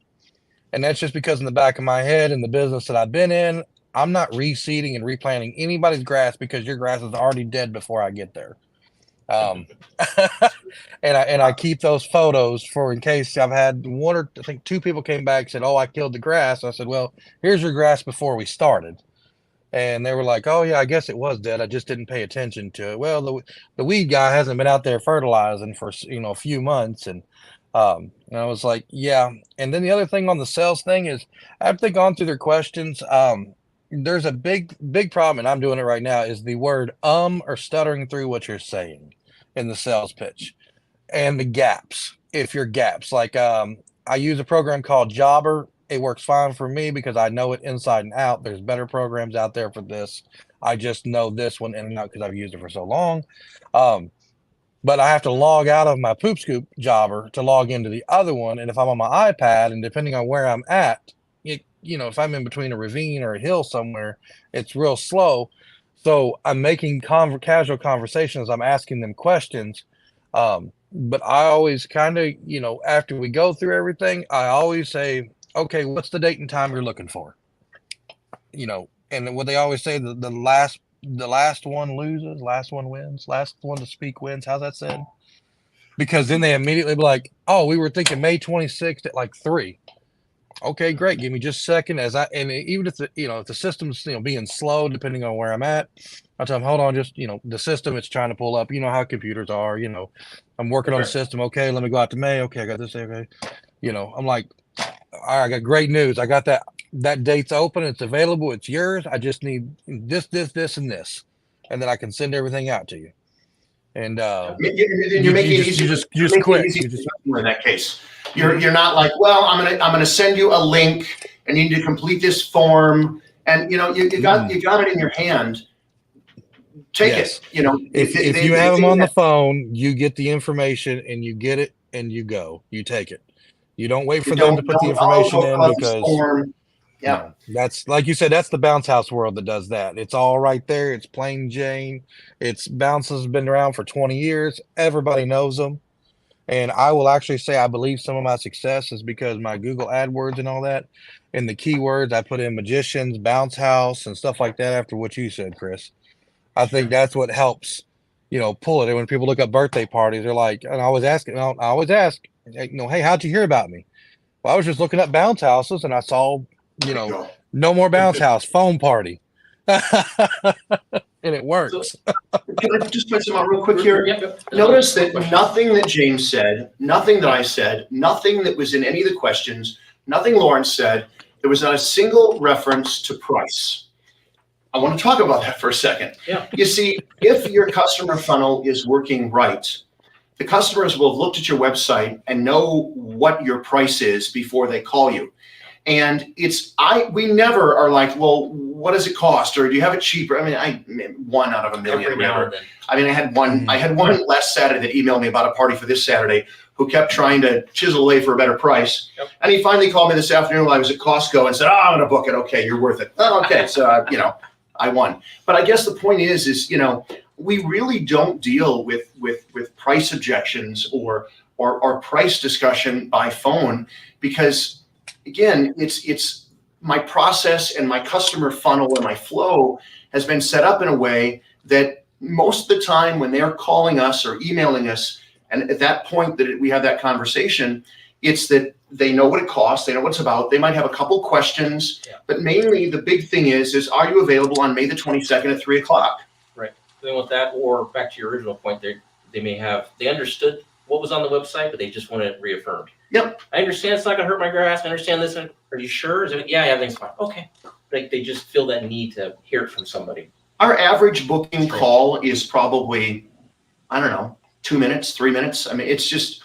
and that's just because in the back of my head, in the business that I've been in, I'm not reseeding and replanting anybody's grass, because your grass is already dead before I get there. And I keep those photos for in case. I've had I think 2 people came back and said, "Oh, I killed the grass." I said, "Well, here's your grass before we started." And they were like, "Oh yeah, I guess it was dead. I just didn't pay attention to it." Well, the weed guy hasn't been out there fertilizing for a few months, and I was like, "Yeah." And then the other thing on the sales thing is, after they've gone through their questions, there's a big problem, and I'm doing it right now, is the word or stuttering through what you're saying in the sales pitch, and the gaps. If you're gaps, like I use a program called Jobber. It works fine for me because I know it inside and out. There's better programs out there for this. I just know this one in and out because I've used it for so long. But I have to log out of my Poop Scoop Jobber to log into the other one. And if I'm on my iPad, and depending on where I'm at, if I'm in between a ravine or a hill somewhere, it's real slow. So I'm making casual conversations. I'm asking them questions. But I always kind of, after we go through everything, I always say, okay, what's the date and time you're looking for? And what they always say, the last one loses, last one wins, last one to speak wins. How's that said? Because then they immediately be like, "Oh, we were thinking May 26th at like 3. Okay, great. Give me just a second. And even if if the system's being slow, depending on where I'm at, I tell them, hold on, just the system it's trying to pull up. You know how computers are. I'm working on the system. Okay, let me go out to May. Okay, I got this. Okay, I'm like, all right, I got great news. I got that date's open. It's available. It's yours. I just need this, and this, and then I can send everything out to you. And you're making it easy. You just quit. In that case, you're not like, well, I'm gonna send you a link and you need to complete this form, and you got it in your hand. Take it. If you have them on the phone, you get the information and you get it and you go. You take it. You don't wait for them to put the information in, because that's, like you said, that's the bounce house world that does that. It's all right there. It's plain Jane. Bounce has been around for 20 years. Everybody knows them. And I will actually say, I believe some of my success is because my Google AdWords and all that, and the keywords I put in magicians, bounce house, and stuff like that after what you said, Chris. I think that's what helps, pull it. And when people look up birthday parties, they're like, and I always ask, hey, how'd you hear about me? Well, I was just looking up bounce houses and I saw, no more bounce house, foam party. And it works. Can I just put some out real quick here? Yep. Notice that nothing that James said, nothing that I said, nothing that was in any of the questions, nothing Lawrence said, there was not a single reference to price. I want to talk about that for a second. Yeah. You see, if your customer funnel is working right, the customers will have looked at your website and know what your price is before they call you. And we never are like, well, what does it cost? Or do you have it cheaper? I mean, one out of a million. Every now and then. I mean, I had one last Saturday that emailed me about a party for this Saturday who kept trying to chisel away for a better price. Yep. And he finally called me this afternoon while I was at Costco and said, I'm going to book it. Okay, you're worth it. Oh, okay. So, I won. But I guess the point is, we really don't deal with price objections or price discussion by phone because, again, it's my process and my customer funnel and my flow has been set up in a way that most of the time when they're calling us or emailing us, and at that point that we have that conversation, it's that they know what it costs, they know what it's about, they might have a couple questions, but mainly the big thing is are you available on May the 22nd at 3:00? Right. Then with that, or back to your original point, they understood what was on the website, but they just want it reaffirmed. Yep. I understand it's not going to hurt my grass. I understand this. Are you sure? Yeah, everything's fine. Okay. They just feel that need to hear it from somebody. Our average booking call is probably, 2 minutes, 3 minutes. I mean, it's just,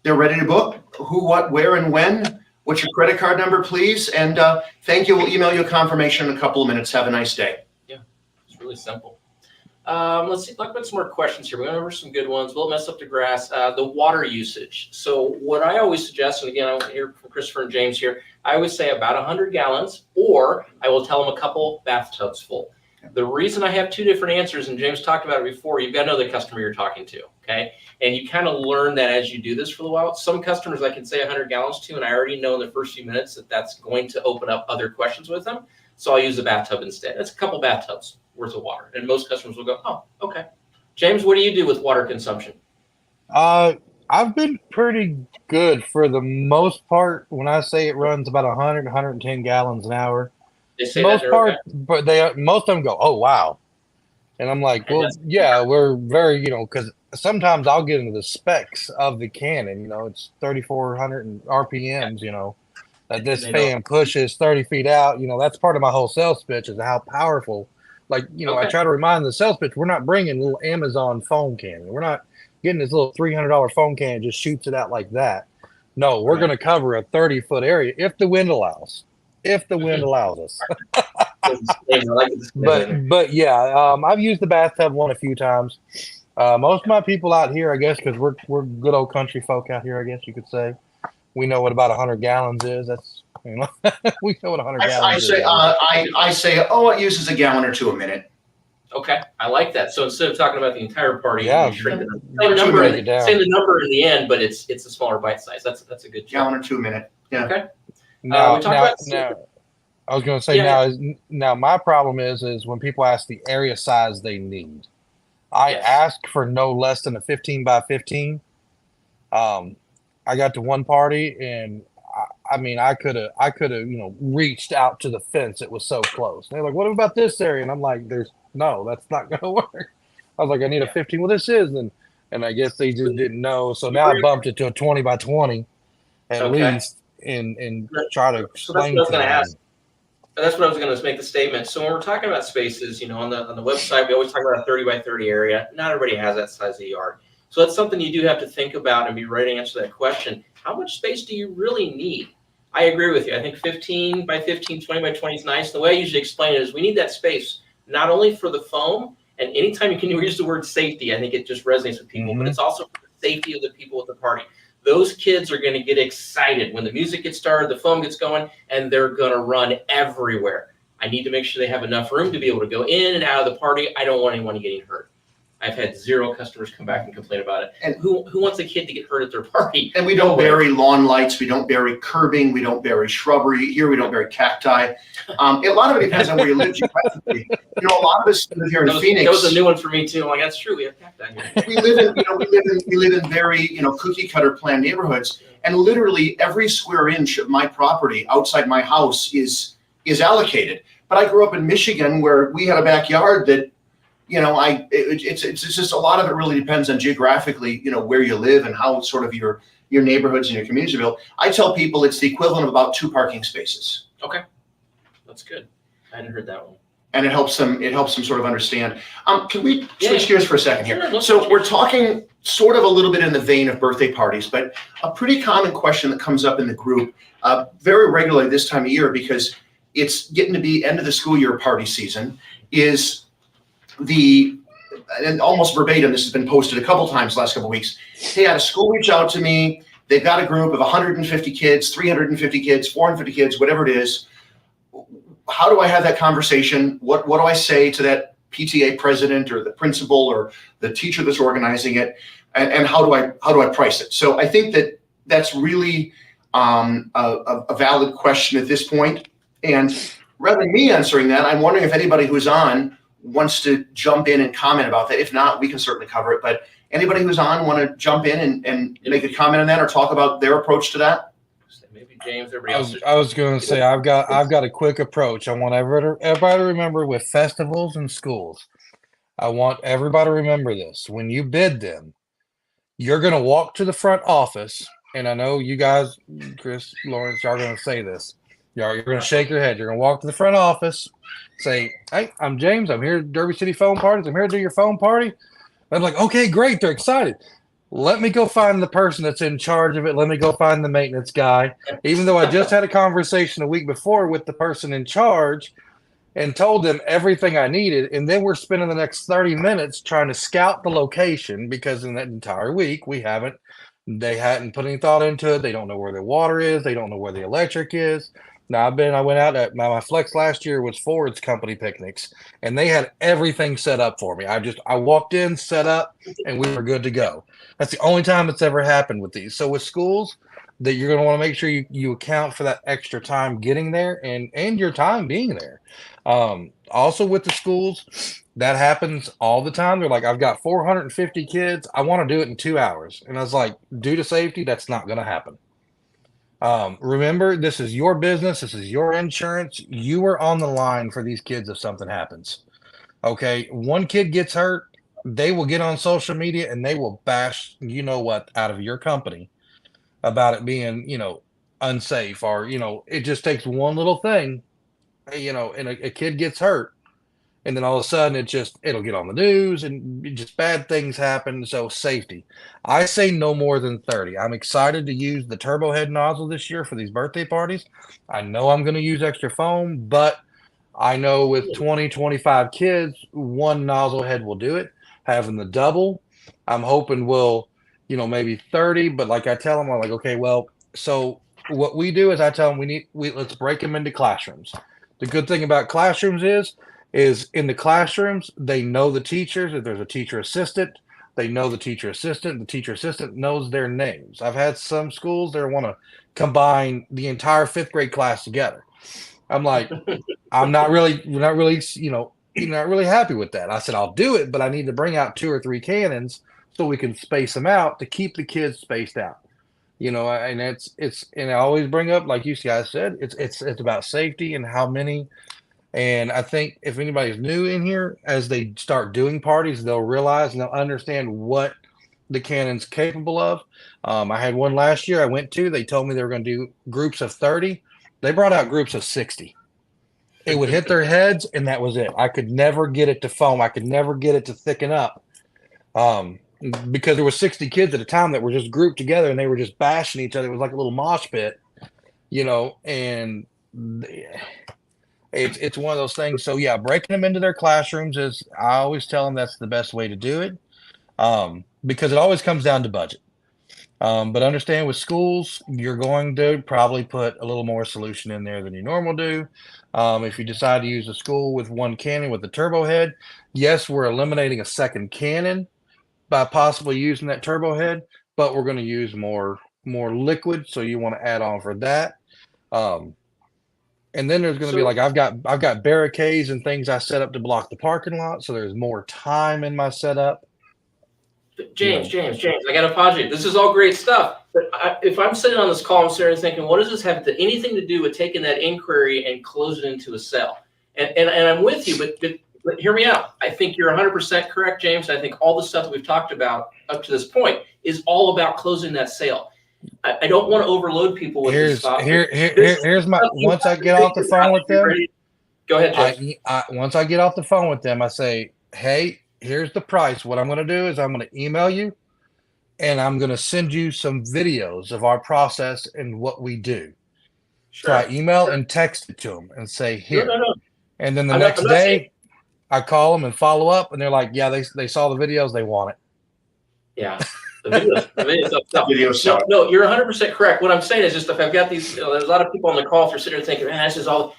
they're ready to book. Who, what, where, and when. What's your credit card number, please? And thank you. We'll email you a confirmation in a couple of minutes. Have a nice day. Yeah, it's really simple. Let's see. Let's put some more questions here. We went over some good ones. Will it mess up the grass? The water usage. So what I always suggest, and again, I hear from Christopher and James here, I always say about 100 gallons, or I will tell them a couple bathtubs full. The reason I have two different answers, and James talked about it before, you've got to know the customer you're talking to, okay? And you kind of learn that as you do this for a while. Some customers I can say 100 gallons to, and I already know in the first few minutes that that's going to open up other questions with them. So I'll use the bathtub instead. That's a couple bathtubs worth of water. And most customers will go, oh, okay. James, what do you do with water consumption? I've been pretty good for the most part. When I say it runs about 100, 110 gallons an hour, They say most that part, okay. but most of them go, oh, wow. And I'm like, well, yeah, we're very, because sometimes I'll get into the specs of the Canon, it's 3,400 RPMs, that this fan pushes 30 feet out. That's part of my whole sales pitch is how powerful. Like, I try to remind the sales pitch, we're not bringing a little Amazon phone cannon. We're not getting this little $300 phone cannon and just shoots it out like that. No, we're going to cover a 30-foot area if the wind allows. If the wind allows us. but yeah, I've used the bathtub one a few times. Most of my people out here, I guess, because we're good old country folk out here, I guess you could say. We know what about 100 gallons is. That's we know what 100 gallons is. I say, it uses a gallon or two a minute. Okay, I like that. So instead of talking about the entire party, yeah, say the number in the end, but it's a smaller bite size. That's a good gallon or 2 a minute. Yeah. Okay. Now, I was going to say now my problem is when people ask the area size they need. I ask for no less than a 15 by 15. I got to one party and I could have reached out to the fence. It was so close. They're like, what about this area? And I'm like, that's not going to work. I was like, I need a 15. Well, this is, and I guess they just didn't know. So now I bumped it to a 20 by 20 at least and try to explain to them. That's what I was going to make the statement. So when we're talking about spaces, on the website, we always talk about a 30 by 30 area. Not everybody has that size of yard. So that's something you do have to think about and be ready to answer that question. How much space do you really need? I agree with you. I think 15 by 15, 20 by 20 is nice. The way I usually explain it is we need that space, not only for the foam, and anytime you can use the word safety, I think it just resonates with people, but it's also for the safety of the people at the party. Those kids are going to get excited when the music gets started, the foam gets going, and they're going to run everywhere. I need to make sure they have enough room to be able to go in and out of the party. I don't want anyone getting hurt. I've had 0 customers come back and complain about it. And who wants a kid to get hurt at their party? And we don't bury lawn lights. We don't bury curbing. We don't bury shrubbery. Here we don't bury cacti. A lot of it depends on where you live geographically. A lot of us live here in Phoenix. That was a new one for me too. I'm like, that's true. We have cacti here. We live in very cookie cutter planned neighborhoods, and literally every square inch of my property outside my house is allocated. But I grew up in Michigan where we had a backyard that. It's just a lot of it really depends on geographically, where you live and how sort of your neighborhoods and your communities are built. I tell people it's the equivalent of about 2 parking spaces. Okay. That's good. I hadn't heard that one. and it helps them sort of understand. Can we Yeah. switch gears for a second Sure, here? let's So switch we're gears. talking sort of a little bit in the vein of birthday parties, but a pretty common question that comes up in the group very regularly this time of year, because it's getting to be end of the school year party season, is and almost verbatim, this has been posted a couple times last couple weeks. Hey, I had a school reach out to me. They've got a group of 150 kids, 350 kids, 450 kids, whatever it is. How do I have that conversation? What do I say to that PTA president or the principal or the teacher that's organizing it? And how do I price it? So I think that's really a valid question at this point. And rather than me answering that, I'm wondering if anybody who's on wants to jump in and comment about that. If not, we can certainly cover it. But anybody who's on want to jump in and make a comment on that or talk about their approach to that? Maybe James, everybody else. I was going to say I've got a quick approach. I want everybody to remember with festivals and schools. I want everybody to remember this. When you bid them, you're going to walk to the front office, and I know you guys, Chris, Lawrence, y'all are going to say this. You're going to shake your head. You're going to walk to the front office, say, "Hey, I'm James. I'm here at Derby City Foam Parties. I'm here to do your foam party." I'm like, "Okay, great. They're excited. Let me go find the person that's in charge of it. Let me go find the maintenance guy." Even though I just had a conversation a week before with the person in charge and told them everything I needed. And then we're spending the next 30 minutes trying to scout the location, because in that entire week, they hadn't put any thought into it. They don't know where the water is. They don't know where the electric is. Now I went out at my flex last year was Ford's company picnics, and they had everything set up for me. I walked in, set up, and we were good to go. That's the only time it's ever happened with these. So with schools, that you're going to want to make sure you account for that extra time getting there and your time being there. Also with the schools, that happens all the time. They're like, "I've got 450 kids. I want to do it in 2 hours." And I was like, due to safety, that's not going to happen. Remember, this is your business. This is your insurance. You are on the line for these kids if something happens. Okay. One kid gets hurt, they will get on social media and they will bash, you know what, out of your company about it being, unsafe, or, it just takes one little thing, and a kid gets hurt. And then all of a sudden it'll get on the news and just bad things happen. So safety, I say no more than 30. I'm excited to use the turbo head nozzle this year for these birthday parties. I know I'm going to use extra foam, but I know with 20, 25 kids, one nozzle head will do it. Having the double, I'm hoping will, maybe 30. But like I tell them, I'm like, okay, well, so what we do is I tell them let's break them into classrooms. The good thing about classrooms is in the classrooms, they know the teachers. If there's a teacher assistant, they know the teacher assistant. The teacher assistant knows their names. I've had some schools that want to combine the entire 5th grade class together. I'm like, we're not really, not really happy with that. I said, I'll do it, but I need to bring out 2 or 3 cannons so we can space them out to keep the kids spaced out. And and I always bring up, like you guys said, it's about safety and how many. And I think if anybody's new in here, as they start doing parties, they'll realize and they'll understand what the cannon's capable of. I had one last year I went to. They told me they were going to do groups of 30. They brought out groups of 60. It would hit their heads, and that was it. I could never get it to foam. I could never get it to thicken up, because there were 60 kids at a time that were just grouped together, and they were just bashing each other. It was like a little mosh pit, and it's one of those things. So yeah, breaking them into their classrooms is, I always tell them that's the best way to do it, because it always comes down to budget. But understand with schools, you're going to probably put a little more solution in there than you normally do. If you decide to use a school with one cannon with the turbo head, yes, we're eliminating a second cannon by possibly using that turbo head, but we're going to use more liquid. So you want to add on for that. And then there's going to be like, I've got barricades and things I set up to block the parking lot. So there's more time in my setup. James, I got to apologize. This is all great stuff. But if I'm sitting on this call, I'm sitting there thinking, what does this have anything to do with taking that inquiry and close it into a sale? And I'm with you, but hear me out. I think you're 100% correct, James. I think all the stuff that we've talked about up to this point is all about closing that sale. I don't want to overload people with this stuff. Here's my, once I get off the phone with them, Go ahead, Jeff. Once I get off the phone with them, I say, hey, here's the price. What I'm going to do is I'm going to email you and I'm going to send you some videos of our process and what we do. So I email and text it to them and say, here. No. And then the I'm next not day, saying- I call them and follow up, and they're like, yeah, they saw the videos, they want it. Yeah. The videos. Video sell. No, you're 100% correct. What I'm saying is just if I've got these, there's a lot of people on the call, if they're sitting there thinking, man, this is all,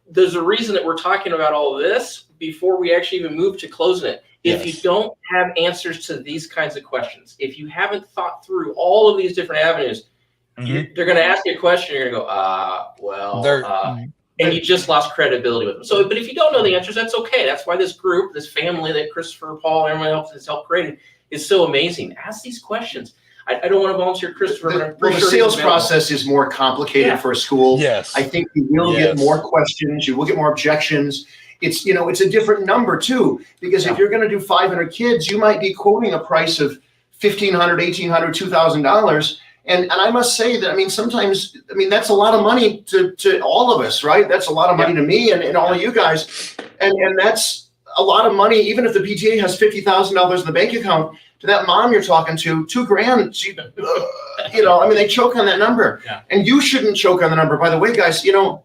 there's a reason that we're talking about all of this before we actually even move to closing it. If you don't have answers to these kinds of questions, if you haven't thought through all of these different avenues, they're going to ask you a question. You're going to go, and you just lost credibility with them. So, but if you don't know the answers, that's okay. That's why this group, this family that Christopher, Paul, everyone else has helped create is so amazing. Ask these questions. I don't want to volunteer Christopher. The sales process is more complicated for a school. Yes. I think you will get more questions. You will get more objections. It's, it's a different number too, because if you're going to do 500 kids, you might be quoting a price of $1,500, $1,800, $2,000. And I must say that, sometimes, that's a lot of money to all of us, right? That's a lot of money to me and all of you guys. And that's a lot of money, even if the PTA has $50,000 in the bank account, to that mom you're talking to, $2,000, they choke on that number. Yeah. And you shouldn't choke on the number. By the way, guys, don't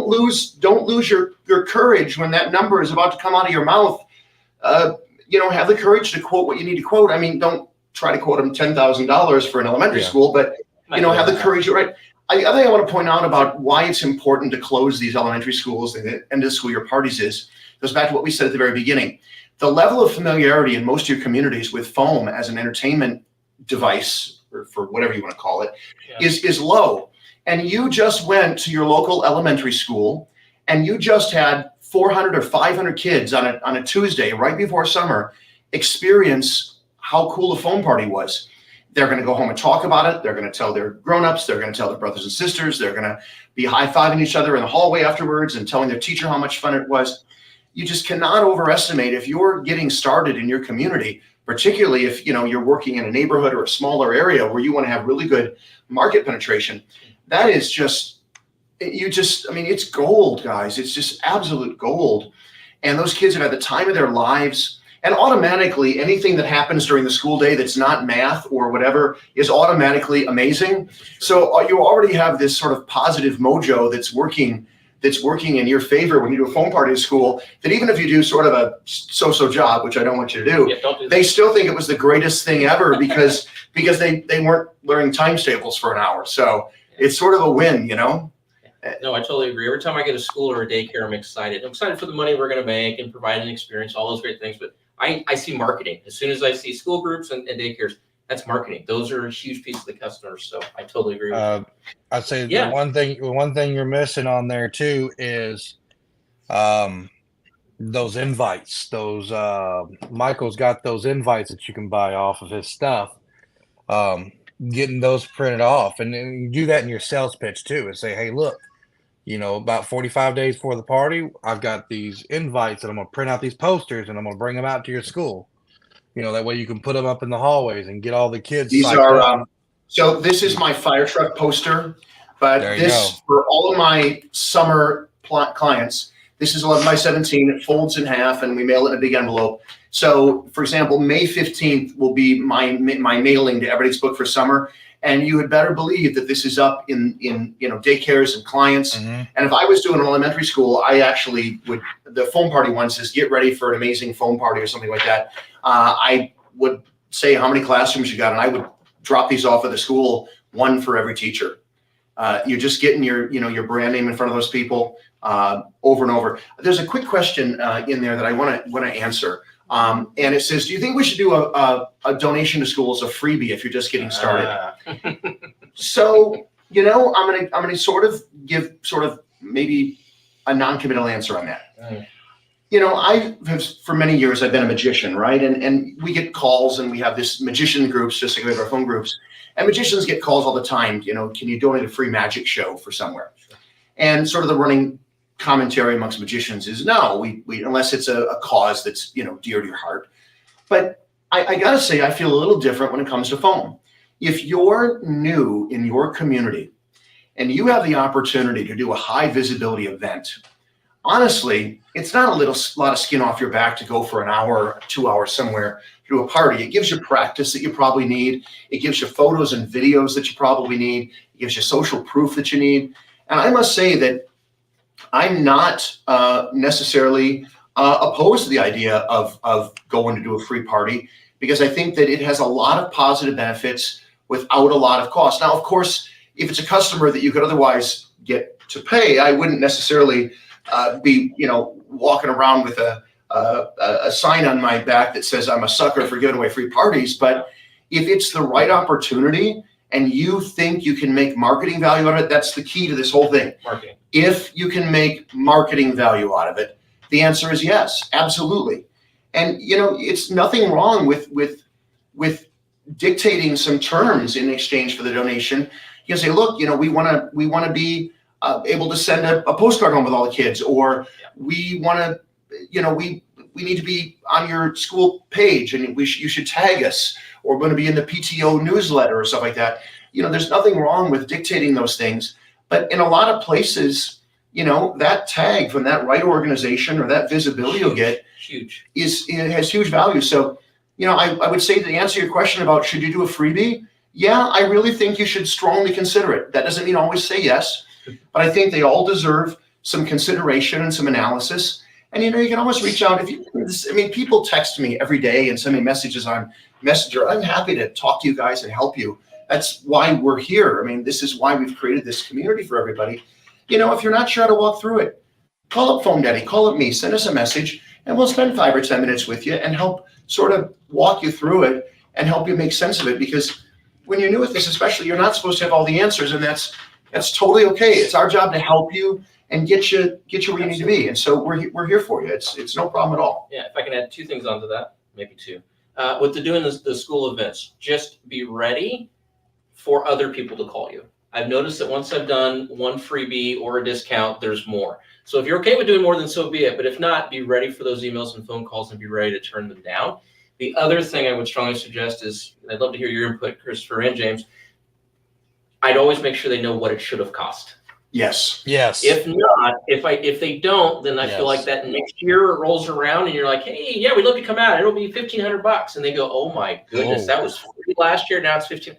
lose your courage when that number is about to come out of your mouth. Have the courage to quote what you need to quote. Don't try to quote them $10,000 for an elementary school, but have the courage. Right. The other thing I want to point out about why it's important to close these elementary schools and the end of the school year parties goes back to what we said at the very beginning. The level of familiarity in most of your communities with foam as an entertainment device, or for whatever you want to call it, is low. And you just went to your local elementary school and you just had 400 or 500 kids on a Tuesday right before summer experience how cool the foam party was. They're going to go home and talk about it. They're going to tell their grown-ups. They're going to tell their brothers and sisters. They're going to be high-fiving each other in the hallway afterwards and telling their teacher how much fun it was. You just cannot overestimate, if you're getting started in your community, particularly if you're working in a neighborhood or a smaller area where you want to have really good market penetration. That is it's gold, guys. It's just absolute gold. And those kids have had the time of their lives. And automatically, anything that happens during the school day that's not math or whatever is automatically amazing. So you already have this sort of positive mojo that's working in your favor when you do a foam party at school, that even if you do sort of a so-so job, which I don't want you to do, they still think it was the greatest thing ever because they weren't learning times tables for an hour. So it's sort of a win, No, I totally agree. Every time I get a school or a daycare, I'm excited. I'm excited for the money we're going to make and provide an experience, all those great things. But I see marketing. As soon as I see school groups and daycares, that's marketing. Those are a huge piece of the customers. So I totally agree with you. I'd say the one thing you're missing on there too is those invites. Those Michael's got those invites that you can buy off of his stuff. Getting those printed off, and then you do that in your sales pitch too, and say, hey, look, about 45 days before the party, I've got these invites and I'm going to print out these posters and I'm going to bring them out to your school. That way you can put them up in the hallways and get all the kids. These are, so this is my fire truck poster, but this, for all of my summer clients, this is 11 by 17. It folds in half and we mail it in a big envelope. So for example, May 15th will be my mailing to Everydays Book for summer. And you had better believe that this is up in daycares and clients. Mm-hmm. And if I was doing an elementary school, I actually would, the foam party one says, get ready for an amazing foam party or something like that. I would say how many classrooms you got, and I would drop these off at the school, one for every teacher. You're just getting your brand name in front of those people over and over. There's a quick question in there that I want to answer. And it says, do you think we should do a donation to schools, a freebie, if you're just getting started? So, I'm gonna sort of give maybe a non-committal answer on that. I have, for many years, I've been a magician, right? And we get calls and we have this magician groups, just like we have our phone groups. And magicians get calls all the time, can you donate a free magic show for somewhere? And sort of the running commentary amongst magicians is no, we unless it's a cause that's dear to your heart. But I gotta say, I feel a little different when it comes to foam. If you're new in your community and you have the opportunity to do a high visibility event, honestly, it's not a lot of skin off your back to go for an hour, 2 hours somewhere to a party. It gives you practice that you probably need. It gives you photos and videos that you probably need. It gives you social proof that you need. And I must say that I'm not necessarily opposed to the idea of going to do a free party, because I think that it has a lot of positive benefits without a lot of cost. Now, of course, if it's a customer that you could otherwise get to pay, I wouldn't necessarily be, walking around with a sign on my back that says I'm a sucker for giving away free parties. But if it's the right opportunity and you think you can make marketing value out of it, that's the key to this whole thing. Marketing. If you can make marketing value out of it, the answer is yes, absolutely. And it's nothing wrong with dictating some terms in exchange for the donation. You can say, look, we want to be able to send a postcard home with all the kids, or we want to, we need to be on your school page, and you should tag us, or we're going to be in the PTO newsletter or stuff like that. There's nothing wrong with dictating those things, but in a lot of places, that tag from that right organization or that visibility you'll get it has huge value. So, I would say, to answer your question about should you do a freebie, yeah, I really think you should strongly consider it. That doesn't mean always say yes, but I think they all deserve some consideration and some analysis. And you can always reach out people text me every day and send me messages on Messenger. I'm happy to talk to you guys and help you. That's why we're here. This is why we've created this community for everybody. If you're not sure how to walk through it, call up Foam Daddy, call up me, send us a message, and we'll spend 5 or 10 minutes with you and help sort of walk you through it and help you make sense of it. Because when you're new at this, especially, you're not supposed to have all the answers, and that's totally okay. It's our job to help you and get you where you need to be. And so we're here for you. It's no problem at all. Yeah, if I can add 2 things onto that, maybe 2. With doing the school events, just be ready for other people to call you. I've noticed that once I've done one freebie or a discount, there's more. So if you're okay with doing more, then so be it. But if not, be ready for those emails and phone calls and be ready to turn them down. The other thing I would strongly suggest is, and I'd love to hear your input, Christopher and James, I'd always make sure they know what it should have cost. Yes. If not, if they don't, then I feel like that next year it rolls around and you're like, hey, yeah, we'd love to come out. It'll be $1,500. And they go, oh my goodness, that was free last year. Now it's $15.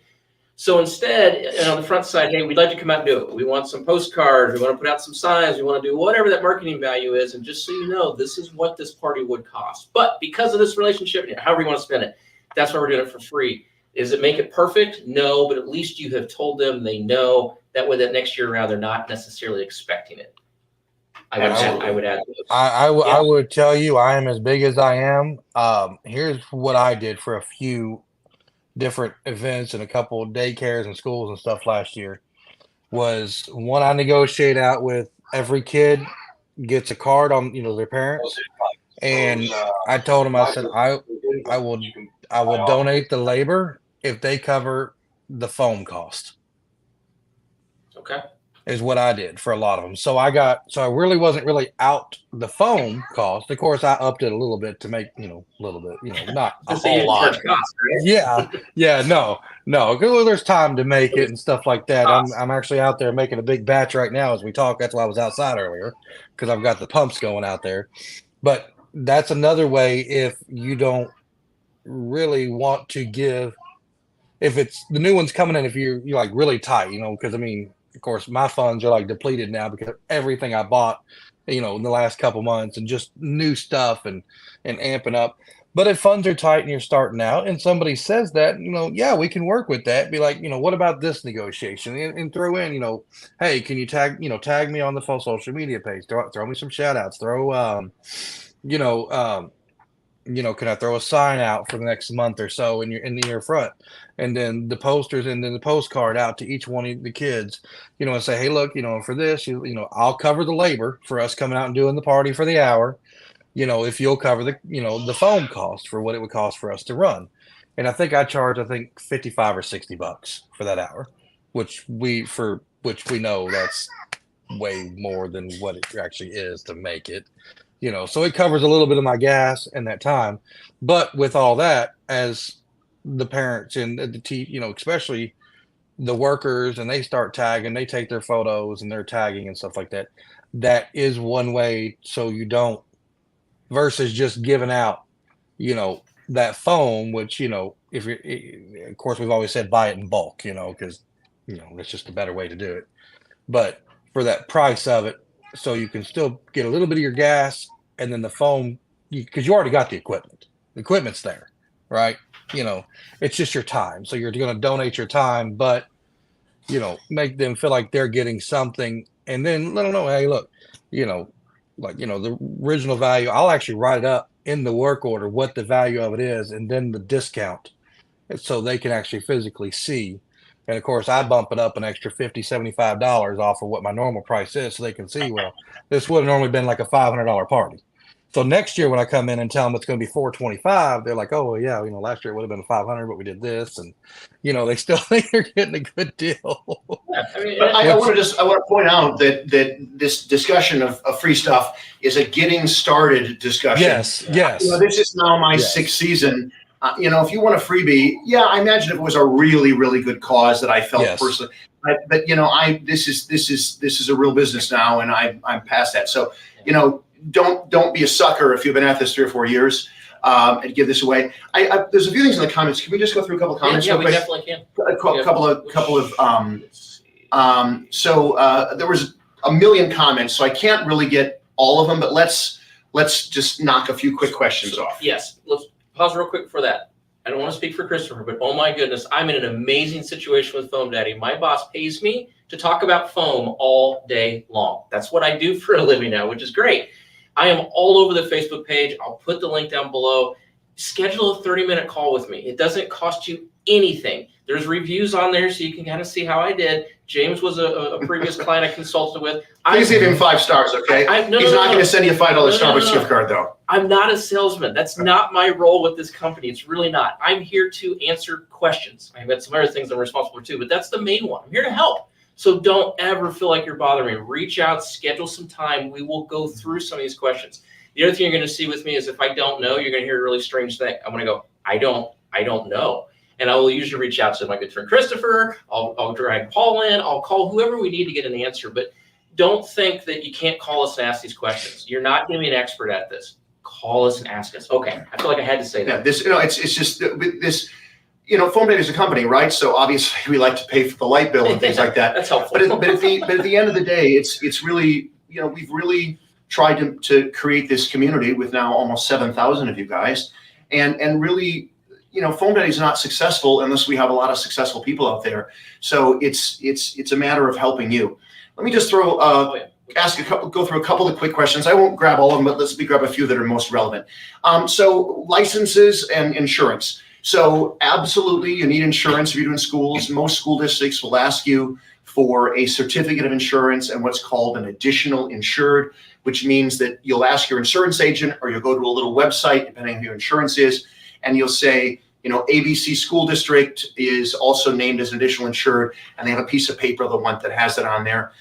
So instead, on the front side, hey, we'd like to come out and do it. We want some postcards. We want to put out some signs. We want to do whatever that marketing value is. And just so you know, this is what this party would cost. But because of this relationship, however you want to spend it, that's why we're doing it for free. Does it make it perfect? No, but at least you have told them, they know. That way that next year around, they're not necessarily expecting it. I would add those. I would tell you, I am as big as I am. Here's what I did for a few different events and a couple of daycares and schools and stuff last year. Was one, I negotiate out with every kid gets a card on their parents, and I told them, I said I will donate the labor if they cover the foam cost. Okay. Is what I did for a lot of them. So I really wasn't really out the foam cost. Of course, I upped it a little bit to make, a little bit, not a whole lot. Cost, right? Yeah, no. Because there's time to make it and stuff like that. I'm actually out there making a big batch right now as we talk. That's why I was outside earlier, because I've got the pumps going out there. But that's another way if you don't really want to give, if it's the new one's coming in, if you're like really tight, because of course, my funds are like depleted now because of everything I bought, in the last couple months and just new stuff and amping up. But if funds are tight and you're starting out and somebody says that, yeah, we can work with that. Be like, what about this negotiation? And throw in, hey, can you tag me on the full social media page? Throw me some shout outs. Can I throw a sign out for the next month or so in your front, and then the posters and then the postcard out to each one of the kids, and say, hey, look, for this, I'll cover the labor for us coming out and doing the party for the hour, if you'll cover the foam cost for what it would cost for us to run. And I think I charge, $55 or $60 for that hour, which we know that's way more than what it actually is to make it. So it covers a little bit of my gas and that time. But with all that, as the parents and the especially the workers, and they start tagging, they take their photos and they're tagging and stuff like that. that is one way, so you don't, versus just giving out, that foam, which, if you're, of course, we've always said buy it in bulk, because, that's just a better way to do it. But for that price of it, so you can still get a little bit of your gas, and then the foam, because you already got the equipment. The equipment's there, right? It's just your time. So you're going to donate your time, but, make them feel like they're getting something, and then let them know, hey, look, the original value, I'll actually write it up in the work order what the value of it is, and then the discount, so they can actually physically see. And of course, I bump it up an extra $50-$75 off of what my normal price is, so they can see, well, this would have normally been like a $500 party. So next year when I come in and tell them it's going to be $425, they're like, oh, well, yeah, last year it would have been $500, but we did this. And, they still think they're getting a good deal. Yeah, I mean, But I want to point out that this discussion of free stuff is a getting started discussion. Yes. This is now my sixth season. If you want a freebie, I imagine if it was a really, really good cause that I felt personally. But this is a real business now, and I'm past that. So don't be a sucker if you've been at this 3 or 4 years and give this away. There's a few things in the comments. Can we just go through a couple of comments? Yeah, real we quick? definitely can. Couple of. So there was a million comments, so I can't really get all of them. But let's just knock a few quick questions off. Yes, let's pause real quick for that. I don't want to speak for Christopher, but oh my goodness, I'm in an amazing situation with Foam Daddy. My boss pays me to talk about foam all day long. That's what I do for a living now, which is great. I am all over the Facebook page. I'll put the link down below. Schedule a 30-minute call with me. It doesn't cost you anything. There's reviews on there so you can kind of see how I did. James was a previous client I consulted with. Please give him 5 stars, okay? He's not going to send you a $5 Starbucks gift card, though. I'm not a salesman. That's not my role with this company. It's really not. I'm here to answer questions. I've got some other things I'm responsible for too, but that's the main one. I'm here to help. So don't ever feel like you're bothering me. Reach out, schedule some time. We will go through some of these questions. The other thing you're going to see with me is if I don't know, you're going to hear a really strange thing. I'm going to go, I don't know. And I will usually reach out to my good friend Christopher. I'll drag Paul in. I'll call whoever we need to get an answer. But don't think that you can't call us and ask these questions. You're not going to be an expert at this. Call us and ask us. Okay, I feel like I had to say that. Yeah, it's just this. Foam Daddy is a company, right? So obviously we like to pay for the light bill and things like that. That's helpful. But at the end of the day, it's really, we've really tried to create this community with now almost 7,000 of you guys, and really, Foam Daddy is not successful unless we have a lot of successful people out there. So it's a matter of helping you. Let me just go through a couple of quick questions. I won't grab all of them, but let's grab a few that are most relevant. So licenses and insurance. So absolutely, you need insurance if you're doing schools. Most school districts will ask you for a certificate of insurance and what's called an additional insured, which means that you'll ask your insurance agent or you'll go to a little website, depending on who your insurance is, and you'll say, ABC school district is also named as an additional insured, and they have a piece of paper they'll want that has it on there.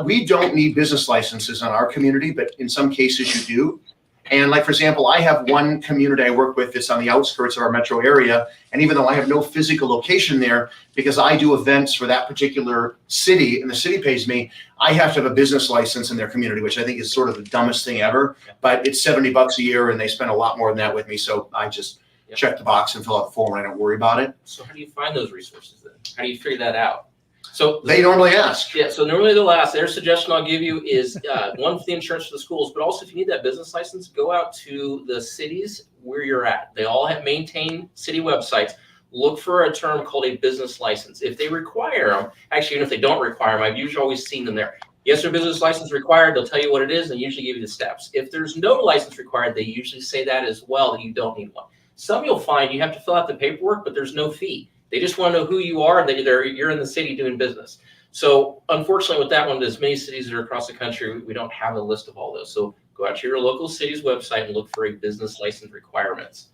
We don't need business licenses in our community, but in some cases you do. And like, for example, I have one community I work with that's on the outskirts of our metro area. And even though I have no physical location there, because I do events for that particular city and the city pays me, I have to have a business license in their community, which I think is sort of the dumbest thing ever. But it's $70 a year and they spend a lot more than that with me. So I just check the box and fill out the form and I don't worry about it. So how do you find those resources then? How do you figure that out? So they normally ask. Yeah, so normally they'll ask. Their suggestion I'll give you is one for the insurance for the schools, but also if you need that business license, go out to the cities where you're at. They all have maintained city websites. Look for a term called a business license. If they require them, actually, even if they don't require them, I've usually always seen them there. Yes, their business license required. They'll tell you what it is and usually give you the steps. If there's no license required, they usually say that as well, that you don't need one. Some you'll find you have to fill out the paperwork, but there's no fee. They just want to know who you are and that you're in the city doing business. So unfortunately with that one, there's many cities that are across the country, we don't have a list of all those. So go out to your local city's website and look for a business license requirements.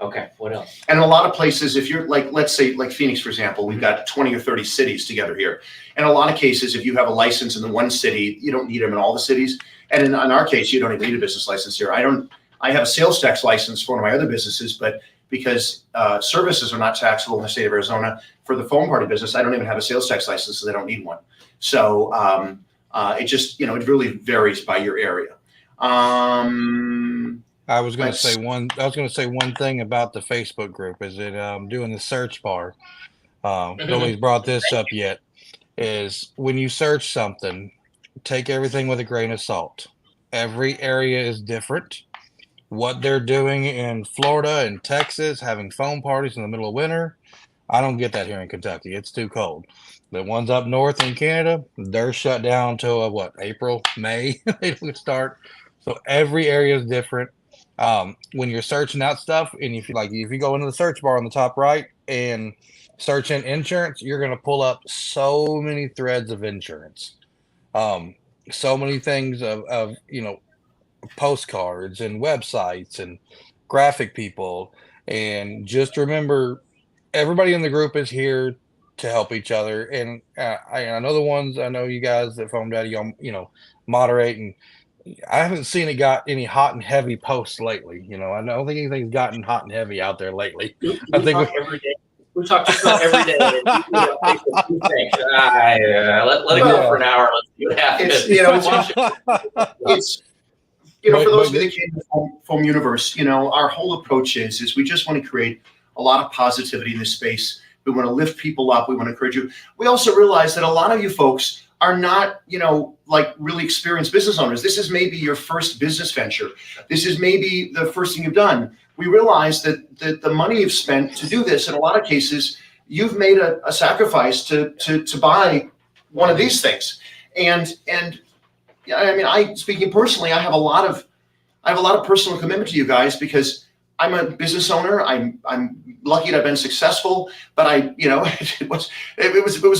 Okay, what else? And in a lot of places, if you're like, let's say like Phoenix, for example, we've got 20 or 30 cities together here. And in a lot of cases, if you have a license in the one city, you don't need them in all the cities. And in our case, you don't even need a business license here. I have a sales tax license for one of my other businesses, but because services are not taxable in the state of Arizona, for the foam party business, I don't even have a sales tax license, so they don't need one. So It just, it really varies by your area. I was going to Let's- say one thing about the Facebook group is that doing the search bar. Nobody's brought this up yet. Is when you search something, take everything with a grain of salt. Every area is different. What they're doing in Florida and Texas, having foam parties in the middle of winter, I don't get that here in Kentucky. It's too cold. The ones up north in Canada, they're shut down till April, May. They don't start. So every area is different. When you're searching out stuff, and if you go into the search bar on the top right and search in insurance, you're going to pull up so many threads of insurance, so many things of postcards and websites and graphic people. And just remember, everybody in the group is here to help each other. And I know I know you guys at Foam Daddy, moderate, and I haven't seen it got any hot and heavy posts lately. I don't think anything's gotten hot and heavy out there lately. I think talk every day. We talk just about every day. Let it go for an hour. Let's see what happens. It's for those of you that came to the Foam Universe, our whole approach is we just want to create a lot of positivity in this space. We want to lift people up. We want to encourage you. We also realize that a lot of you folks are not, really experienced business owners. This is maybe your first business venture. This is maybe the first thing you've done. We realize that the money you've spent to do this, in a lot of cases, you've made a sacrifice to buy one of these things. And speaking personally, I have a lot of personal commitment to you guys because I'm a business owner. I'm lucky that I've been successful, but it was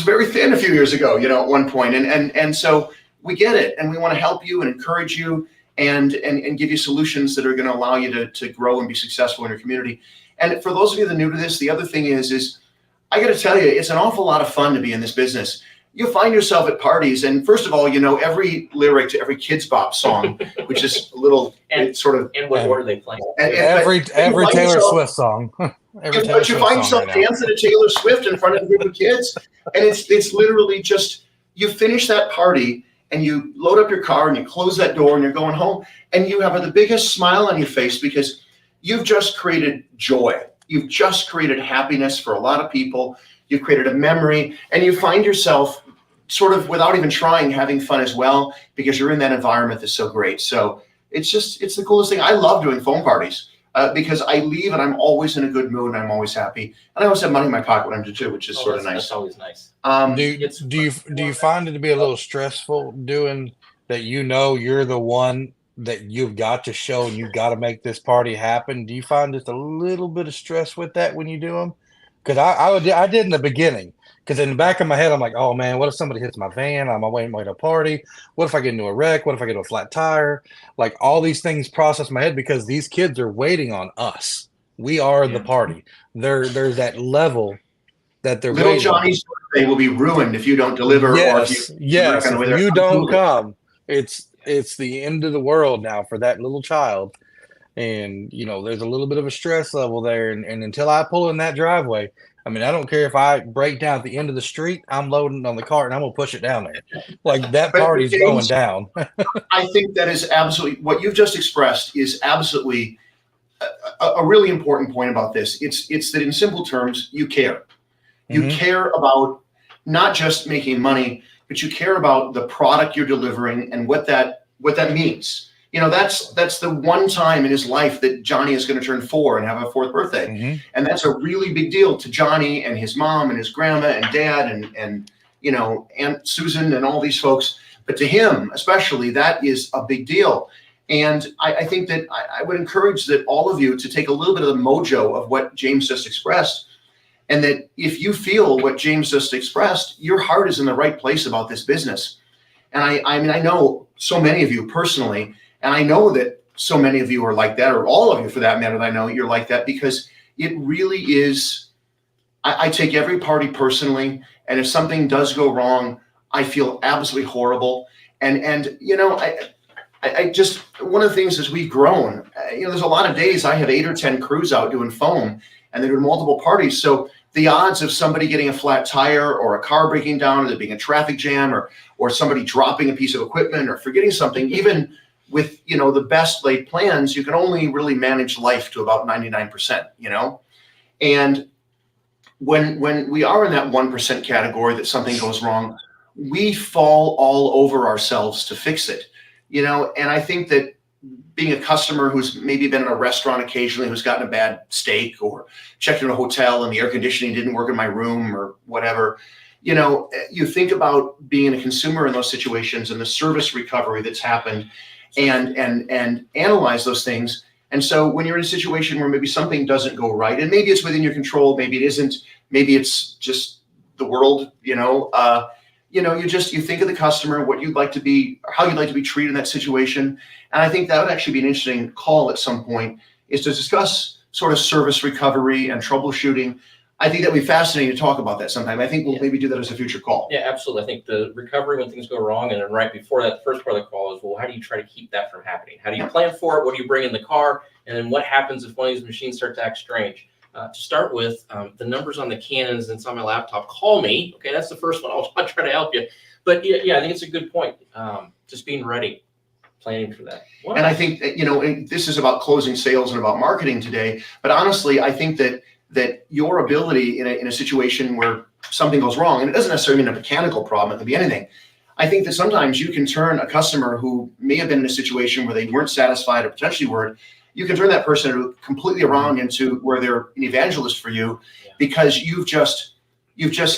very thin a few years ago, at one point. And so we get it, and we want to help you and encourage you and give you solutions that are going to allow you to grow and be successful in your community. And for those of you that are new to this, the other thing is I got to tell you, it's an awful lot of fun to be in this business. You'll find yourself at parties, and first of all, every lyric to every Kidz Bop song, which is a little and what order they play. Every Taylor Swift song. But you find yourself dancing to Taylor Swift in front of a group of kids, and it's literally just, you finish that party and you load up your car and you close that door and you're going home, and you have the biggest smile on your face because you've just created joy. You've just created happiness for a lot of people. You've created a memory, and you find yourself sort of, without even trying, having fun as well because you're in that environment that's so great. So it's the coolest thing. I love doing foam parties because I leave and I'm always in a good mood and I'm always happy. And I always have money in my pocket when I'm doing too, which is sort of nice. That's always nice. Do you find it to be a little stressful doing that? You're the one that you've got to show and you've got to make this party happen. Do you find just a little bit of stress with that when you do them? Because I did in the beginning. Because in the back of my head, I'm like, oh man, what if somebody hits my van on my way to a party? What if I get into a wreck? What if I get a flat tire? Like, all these things process my head because these kids are waiting on us. We are the party. There's that level that they're Little waiting. Johnny's birthday will be ruined if you don't deliver. Yes, or if you don't come, it's the end of the world now for that little child. And there's a little bit of a stress level there. And until I pull in that driveway, I don't care if I break down at the end of the street, I'm loading on the cart and I'm gonna push it down there. Like, that party's going down. I think that is absolutely what you've just expressed is absolutely a really important point about this. It's that in simple terms, you care. You care about not just making money, but you care about the product you're delivering and what that means. That's the one time in his life that Johnny is going to turn 4 and have a 4th birthday. And that's a really big deal to Johnny and his mom and his grandma and dad and Aunt Susan and all these folks. But to him, especially, that is a big deal. And I think that I would encourage that all of you to take a little bit of the mojo of what James just expressed. And that if you feel what James just expressed, your heart is in the right place about this business. And I know so many of you personally, and I know that so many of you are like that, or all of you for that matter, that I know you're like that, because it really is, I take every party personally, and if something does go wrong, I feel absolutely horrible. And I just, one of the things is we've grown, there's a lot of days I have 8 or 10 crews out doing foam, and they're doing multiple parties. So the odds of somebody getting a flat tire or a car breaking down or there being a traffic jam or somebody dropping a piece of equipment or forgetting something, even with, the best laid plans, you can only really manage life to about 99%, And when we are in that 1% category that something goes wrong, we fall all over ourselves to fix it, and I think that being a customer who's maybe been in a restaurant occasionally, who's gotten a bad steak or checked in a hotel and the air conditioning didn't work in my room or whatever, you think about being a consumer in those situations and the service recovery that's happened and analyze those things. And so when you're in a situation where maybe something doesn't go right, and maybe it's within your control, maybe it isn't, maybe it's just the world, you think of the customer, what you'd like to be, how you'd like to be treated in that situation. And I think that would actually be an interesting call at some point, is to discuss sort of service recovery and troubleshooting. I think that would be fascinating to talk about that sometime. I think we'll maybe do that as a future call. Yeah, absolutely. I think the recovery when things go wrong, and then right before that, the first part of the call is, well, how do you try to keep that from happening? How do you plan for it? What do you bring in the car? And then what happens if one of these machines start to act strange? To start with, the numbers on the Canons and it's on my laptop, call me. Okay, that's the first one. I'll try to help you. But yeah, I think it's a good point. Just being ready, planning for that. What And else? I think that, this is about closing sales and about marketing today. But honestly, I think that your ability in a situation where something goes wrong, and it doesn't necessarily mean a mechanical problem, it could be anything. I think that sometimes you can turn a customer who may have been in a situation where they weren't satisfied or potentially weren't, you can turn that person completely around into where they're an evangelist for you, because you've just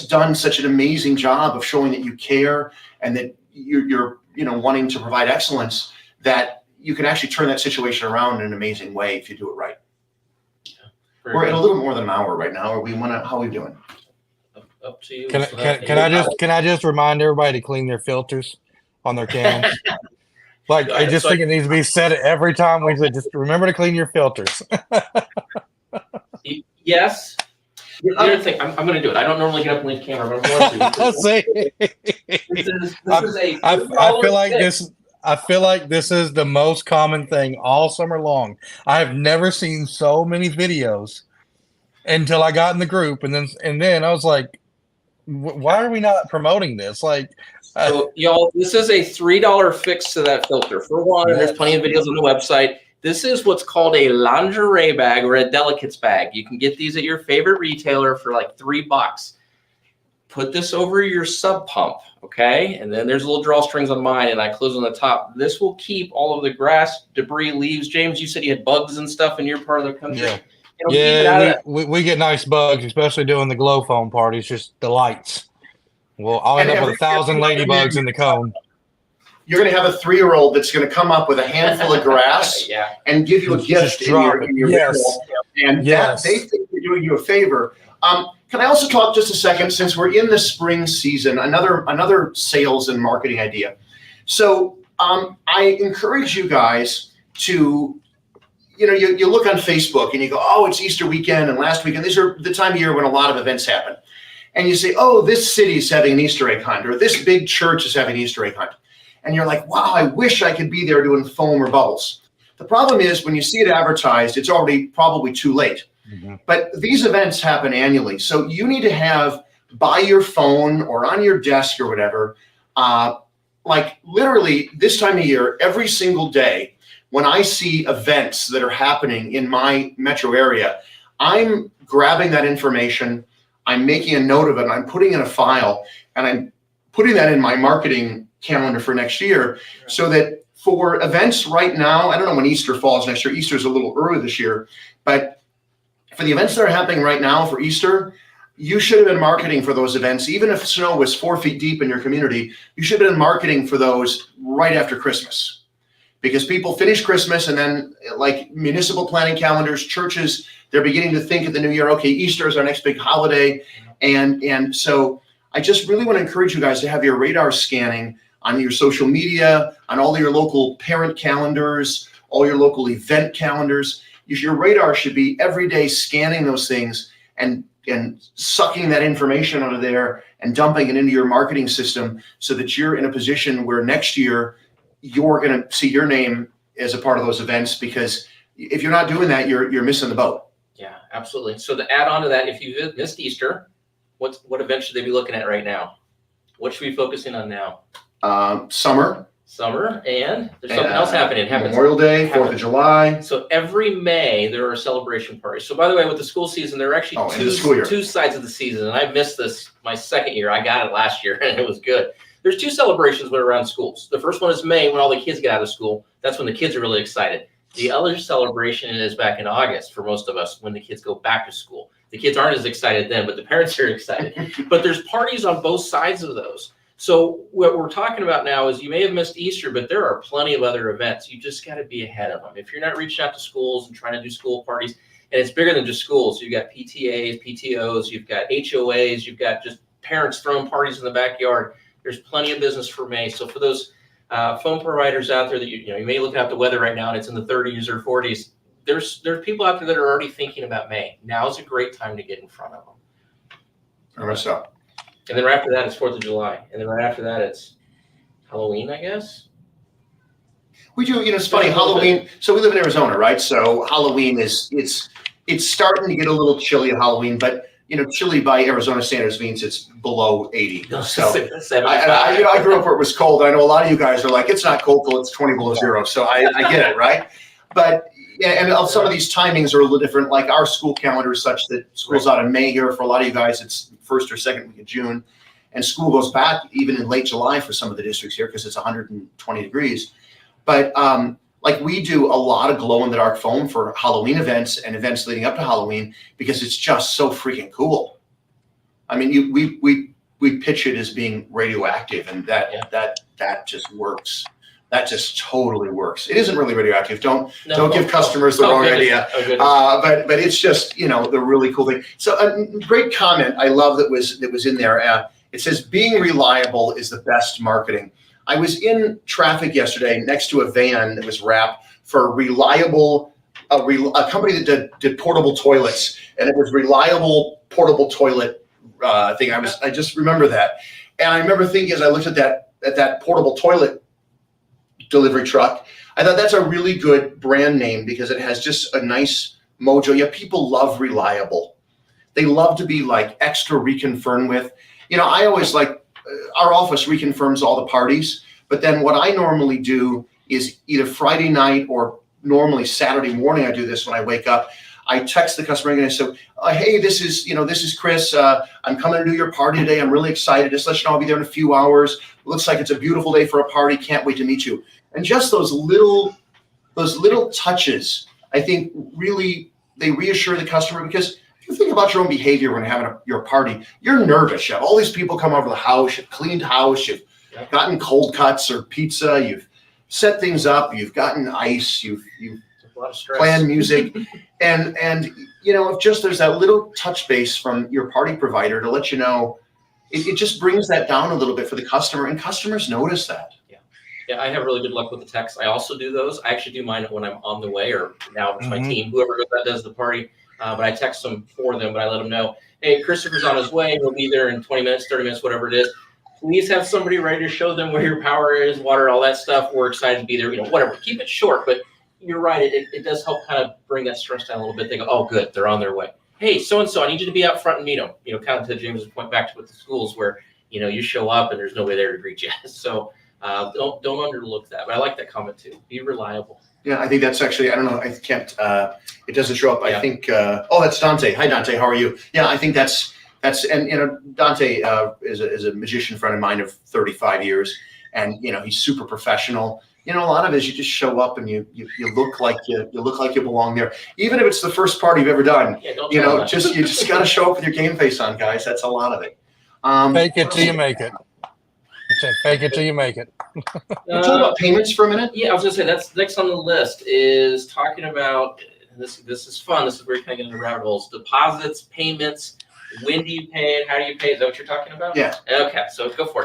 done such an amazing job of showing that you care and that you're wanting to provide excellence, that you can actually turn that situation around in an amazing way if you do it right. Very We're at good. a little more than an hour right now. How are we doing? Up to you. Can I just remind everybody to clean their filters on their cans? Like, Go I ahead. just think it needs to be said every time we say, just remember to clean your filters. Yes. The other thing, I'm going to do it. I don't normally get up and leave camera, but I'm going to. See, This is a I feel like $3 I feel like this is the most common thing all summer long. I have never seen so many videos until I got in the group, and then I was like, why are we not promoting this? Like, So, y'all, this is a $3 fix to that filter. For one, there's plenty of videos on the website. This is what's called a lingerie bag or a delicates bag. You can get these at your favorite retailer for like $3. Put this over your sub pump, okay? And then there's little drawstrings on mine, and I close on the top. This will keep all of the grass, debris, leaves. James, you said you had bugs and stuff in your part of the country. Yeah. It'll keep it out of that. we get nice bugs, especially doing the glow foam parties, just the lights. Well, I'll end And up with 1,000 ladybugs in the cone. You're going to have a 3-year-old that's going to come up with a handful of grass Yeah. and give you a gift in drop your it. ritual, and Yes. they think you're doing you a favor. Can I also talk just a second, since we're in the spring season, another sales and marketing idea. So I encourage you guys to, you look on Facebook and you go, oh, it's Easter weekend and last weekend. These are the time of year when a lot of events happen. And you say, oh, this city's having an Easter egg hunt, or this big church is having an Easter egg hunt. And you're like, wow, I wish I could be there doing foam or bubbles. The problem is when you see it advertised, it's already probably too late. Mhm. But these events happen annually. So you need to have by your phone or on your desk or whatever, like literally this time of year, every single day, when I see events that are happening in my metro area, I'm grabbing that information, I'm making a note of it, and I'm putting in a file, and I'm putting that in my marketing calendar for next year, so that for events right now, I don't know when Easter falls next year. Easter's a little early this year, but for the events that are happening right now for Easter, you should have been marketing for those events. Even if snow was 4 feet deep in your community, you should have been marketing for those right after Christmas. Because people finish Christmas, and then like municipal planning calendars, churches, they're beginning to think of the new year, okay, Easter is our next big holiday. And so I just really want to encourage you guys to have your radar scanning on your social media, on all your local parent calendars, all your local event calendars. Your radar should be every day scanning those things and sucking that information out of there and dumping it into your marketing system, so that you're in a position where next year you're going to see your name as a part of those events. Because if you're not doing that, you're missing the boat. Yeah, absolutely. So to add on to that, if you missed Easter, what event should they be looking at right now? What should we be focusing on now? Summer. Summer, and there's something else happening. It happens Memorial Day, 4th of July. So every May there are celebration parties. So by the way, with the school season, there are actually two sides of the season, and I missed this my second year. I got it last year, and it was good. There's two celebrations when around schools. The first one is May, when all the kids get out of school. That's when the kids are really excited. The other celebration is back in August for most of us, when the kids go back to school. The kids aren't as excited then, but the parents are excited. But there's parties on both sides of those. So what we're talking about now is you may have missed Easter, but there are plenty of other events. You just got to be ahead of them. If you're not reaching out to schools and trying to do school parties, and it's bigger than just schools. You've got PTAs, PTOs, you've got HOAs, you've got just parents throwing parties in the backyard. There's plenty of business for May. So for those phone providers out there that you may look at the weather right now and it's in the 30s or 40s, there's people out there that are already thinking about May. Now is a great time to get in front of them. Very much so. And then right after that, it's 4th of July. And then right after that, it's Halloween, I guess. We do, it's funny, Halloween. So we live in Arizona, right? So Halloween it's starting to get a little chilly at Halloween, but chilly by Arizona standards means it's below 80. So I grew up where it was cold. I know a lot of you guys are like, it's not cold till it's 20 below zero. So I get it, right? But yeah, and some of these timings are a little different. Like our school calendar is such that school's out in May here. For a lot of you guys, it's first or second week of June. And school goes back even in late July for some of the districts here because it's 120 degrees. But like we do a lot of glow-in-the-dark foam for Halloween events and events leading up to Halloween because it's just so freaking cool. I mean, we pitch it as being radioactive, and that just works. That just totally works. It isn't really radioactive. Don't give customers the wrong idea. But it's just the really cool thing. So a great comment I love that was in there. It says being reliable is the best marketing. I was in traffic yesterday next to a van that was wrapped for a company that did portable toilets, and it was reliable portable toilet thing. I just remember that, and I remember thinking as I looked at that portable toilet delivery truck, I thought that's a really good brand name because it has just a nice mojo. Yeah, people love reliable. They love to be like extra reconfirmed with. I always like our office reconfirms all the parties, but then what I normally do is either Friday night or normally Saturday morning. I do this when I wake up. I text the customer and I say, hey, this is Chris. I'm coming to do your party today. I'm really excited. Just let you know I'll be there in a few hours. Looks like it's a beautiful day for a party. Can't wait to meet you. And just those little touches, I think really they reassure the customer, because if you think about your own behavior when having your party, you're nervous. You have all these people come over the house, you've cleaned house, you've gotten cold cuts or pizza, you've set things up, you've gotten ice, you've a lot of stress. Planned music. and if just there's that little touch base from your party provider to let you know, it just brings that down a little bit for the customer, and customers notice that. Yeah, I have really good luck with the texts. I also do those. I actually do mine when I'm on the way, or now it's my team, whoever does the party. But I text them for them, but I let them know, hey, Christopher's on his way. He'll be there in 20 minutes, 30 minutes, whatever it is. Please have somebody ready to show them where your power is, water, all that stuff. We're excited to be there, whatever. Keep it short, but you're right. It does help kind of bring that stress down a little bit. They go, oh, good, they're on their way. Hey, so-and-so, I need you to be out front and meet them. Kind of to James's point back to with the schools where, you show up and there's nobody there to greet you. So don't underlook that. But I like that comment too. Be reliable. Yeah, I think that's actually, I don't know, I can't, it doesn't show up. I think, that's Dante. Hi, Dante, how are you? Yeah, I think that's and Dante is a magician friend of mine of 35 years, and, he's super professional. A lot of it is you just show up and you look like you belong there. Even if it's the first party you've ever done, you just got to show up with your game face on, guys. That's a lot of it. Fake it till you make it. Fake it till you make it. Let's talk about payments for a minute. Yeah, I was gonna say that's next on the list is talking about this. This is fun. This is where you kind of get into rabbit holes. Deposits, payments. When do you pay it? How do you pay it? Is that what you're talking about? Yeah. Okay, so go for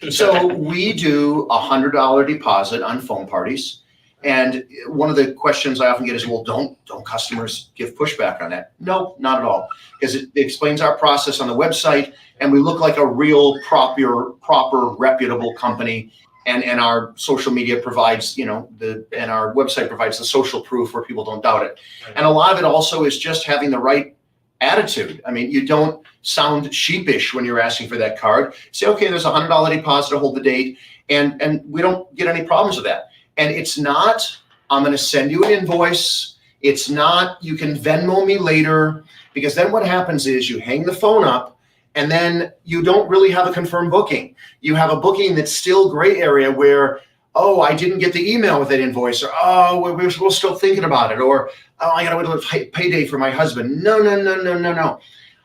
it. So we do $100 deposit on phone parties. And one of the questions I often get is, well, don't customers give pushback on that? No, not at all. Because it explains our process on the website, and we look like a real proper reputable company. and our social media provides, and our website provides the social proof where people don't doubt it. Right. And a lot of it also is just having the right attitude. I mean, you don't sound sheepish when you're asking for that card. Say, okay, there's $100 deposit to hold the date, and we don't get any problems with that. And it's not, I'm going to send you an invoice. It's not, you can Venmo me later, because then what happens is you hang the phone up and then you don't really have a confirmed booking. You have a booking that's still gray area where, oh, I didn't get the email with that invoice, or, oh, we're still thinking about it, or, oh, I got to wait till payday for my husband. No.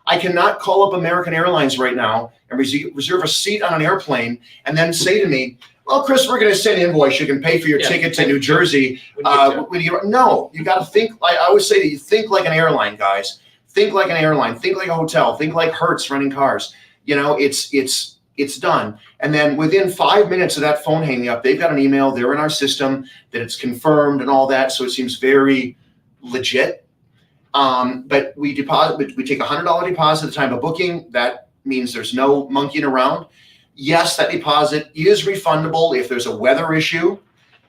I cannot call up American Airlines right now and reserve a seat on an airplane and then say to me, well, Chris, we're going to send an invoice. You can pay for your ticket to New Jersey. No, you got to think. I always say to you, think like an airline, guys. Think like an airline. Think like a hotel. Think like Hertz renting cars. It's done. And then within 5 minutes of that phone hanging up, they've got an email. They're in our system that it's confirmed and all that. So it seems very legit. But we take $100 deposit at the time of booking. That means there's no monkeying around. Yes, that deposit is refundable if there's a weather issue,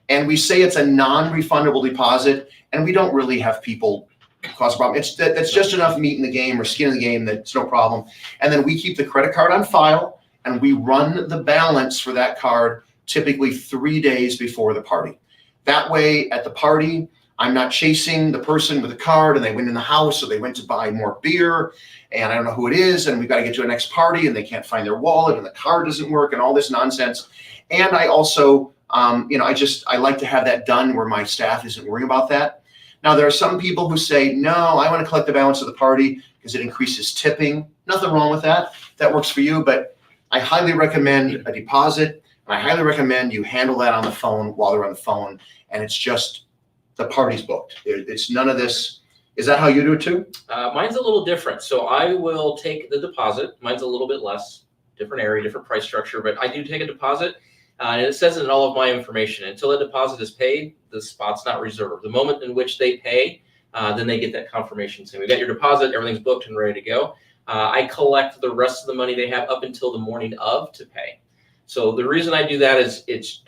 and we say it's a non-refundable deposit, and we don't really have people cause a problem. That's just enough meat in the game or skin in the game that's no problem. And then we keep the credit card on file, and we run the balance for that card typically 3 days before the party. That way, at the party, I'm not chasing the person with the card and they went in the house or they went to buy more beer and I don't know who it is and we've got to get to a next party and they can't find their wallet and the card doesn't work and all this nonsense. And I also, I like to have that done where my staff isn't worrying about that. Now, there are some people who say, no, I want to collect the balance of the party because it increases tipping. Nothing wrong with that. That works for you. But I highly recommend a deposit. And I highly recommend you handle that on the phone while they're on the phone. And it's just, the party's booked. It's none of this. Is that how you do it too? Mine's a little different. So I will take the deposit. Mine's a little bit less, different area, different price structure, but I do take a deposit. And it says it in all of my information. Until the deposit is paid, the spot's not reserved. The moment in which they pay, then they get that confirmation saying, we got your deposit, everything's booked and ready to go. I collect the rest of the money they have up until the morning of to pay. So the reason I do that is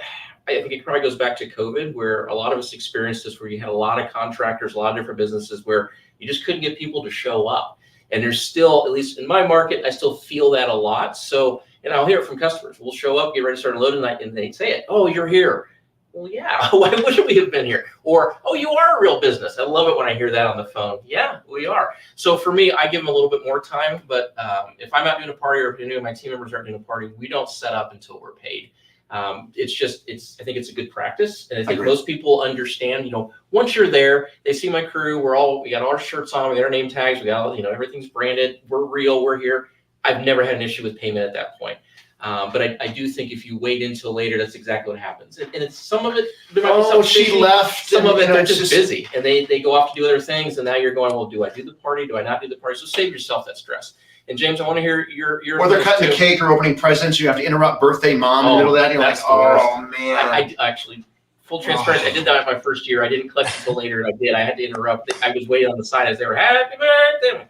I think it probably goes back to COVID, where a lot of us experienced this, where you had a lot of contractors, a lot of different businesses where you just couldn't get people to show up. And there's still, at least in my market, I still feel that a lot. So, and I'll hear it from customers. We'll show up, get ready to start loading, and they say it. Oh, you're here. Well, yeah, why wouldn't we have been here? Or, oh, you are a real business. I love it when I hear that on the phone. Yeah, we are. So for me, I give them a little bit more time. But if I'm out doing a party or if any of my team members aren't doing a party, we don't set up until we're paid. I think it's a good practice. And I think most people understand, once you're there, they see my crew, we got all our shirts on, we got our name tags, we got, everything's branded, we're real, we're here. I've never had an issue with payment at that point. But I do think if you wait until later, that's exactly what happens. And it's some of it, there might be some she left. Some of it, they're just busy and they go off to do other things. And now you're going, well, do I do the party? Do I not do the party? So save yourself that stress. And James, I want to hear your. Or they're cutting the cake or opening presents. You have to interrupt birthday mom in the middle of that. And you're like, oh man. I actually, full transparency, I did that my first year. I didn't collect until later, and I did. I had to interrupt. I was waiting on the side as they were happy birthday.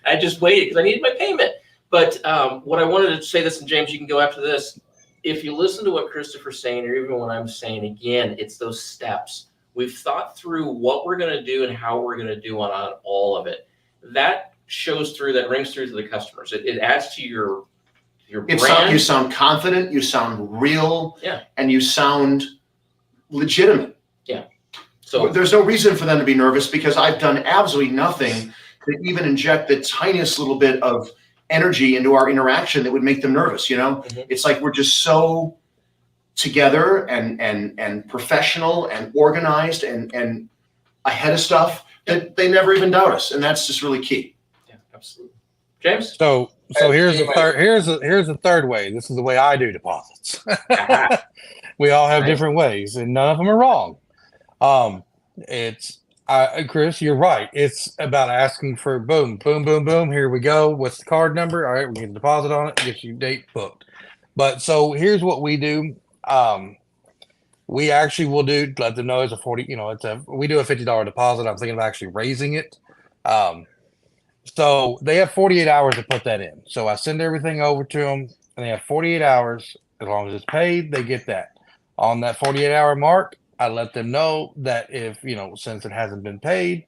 I just waited because I needed my payment. But what I wanted to say this, and James, you can go after this. If you listen to what Christopher's saying, or even what I'm saying, again, it's those steps. We've thought through what we're going to do and how we're going to do on all of it. That shows through, that rings through to the customers. It adds to your brand. You sound confident, you sound real, yeah, and you sound legitimate. Yeah. So there's no reason for them to be nervous because I've done absolutely nothing to even inject the tiniest little bit of energy into our interaction that would make them nervous. Mm-hmm. It's like we're just so together and professional and organized and ahead of stuff that they never even doubt us, and that's just really key. Absolutely. James? So here's the third way. This is the way I do deposits. We all have different ways, and none of them are wrong. Chris, you're right. It's about asking for boom, boom, boom, boom. Here we go. What's the card number? All right, we get a deposit on it. Get your date booked. But so here's what we do. We actually will let them know it's a 40. We do a $50 deposit. I'm thinking of actually raising it. So they have 48 hours to put that in. So I send everything over to them, and they have 48 hours. As long as it's paid, they get that. On that 48-hour mark, I let them know that if, since it hasn't been paid,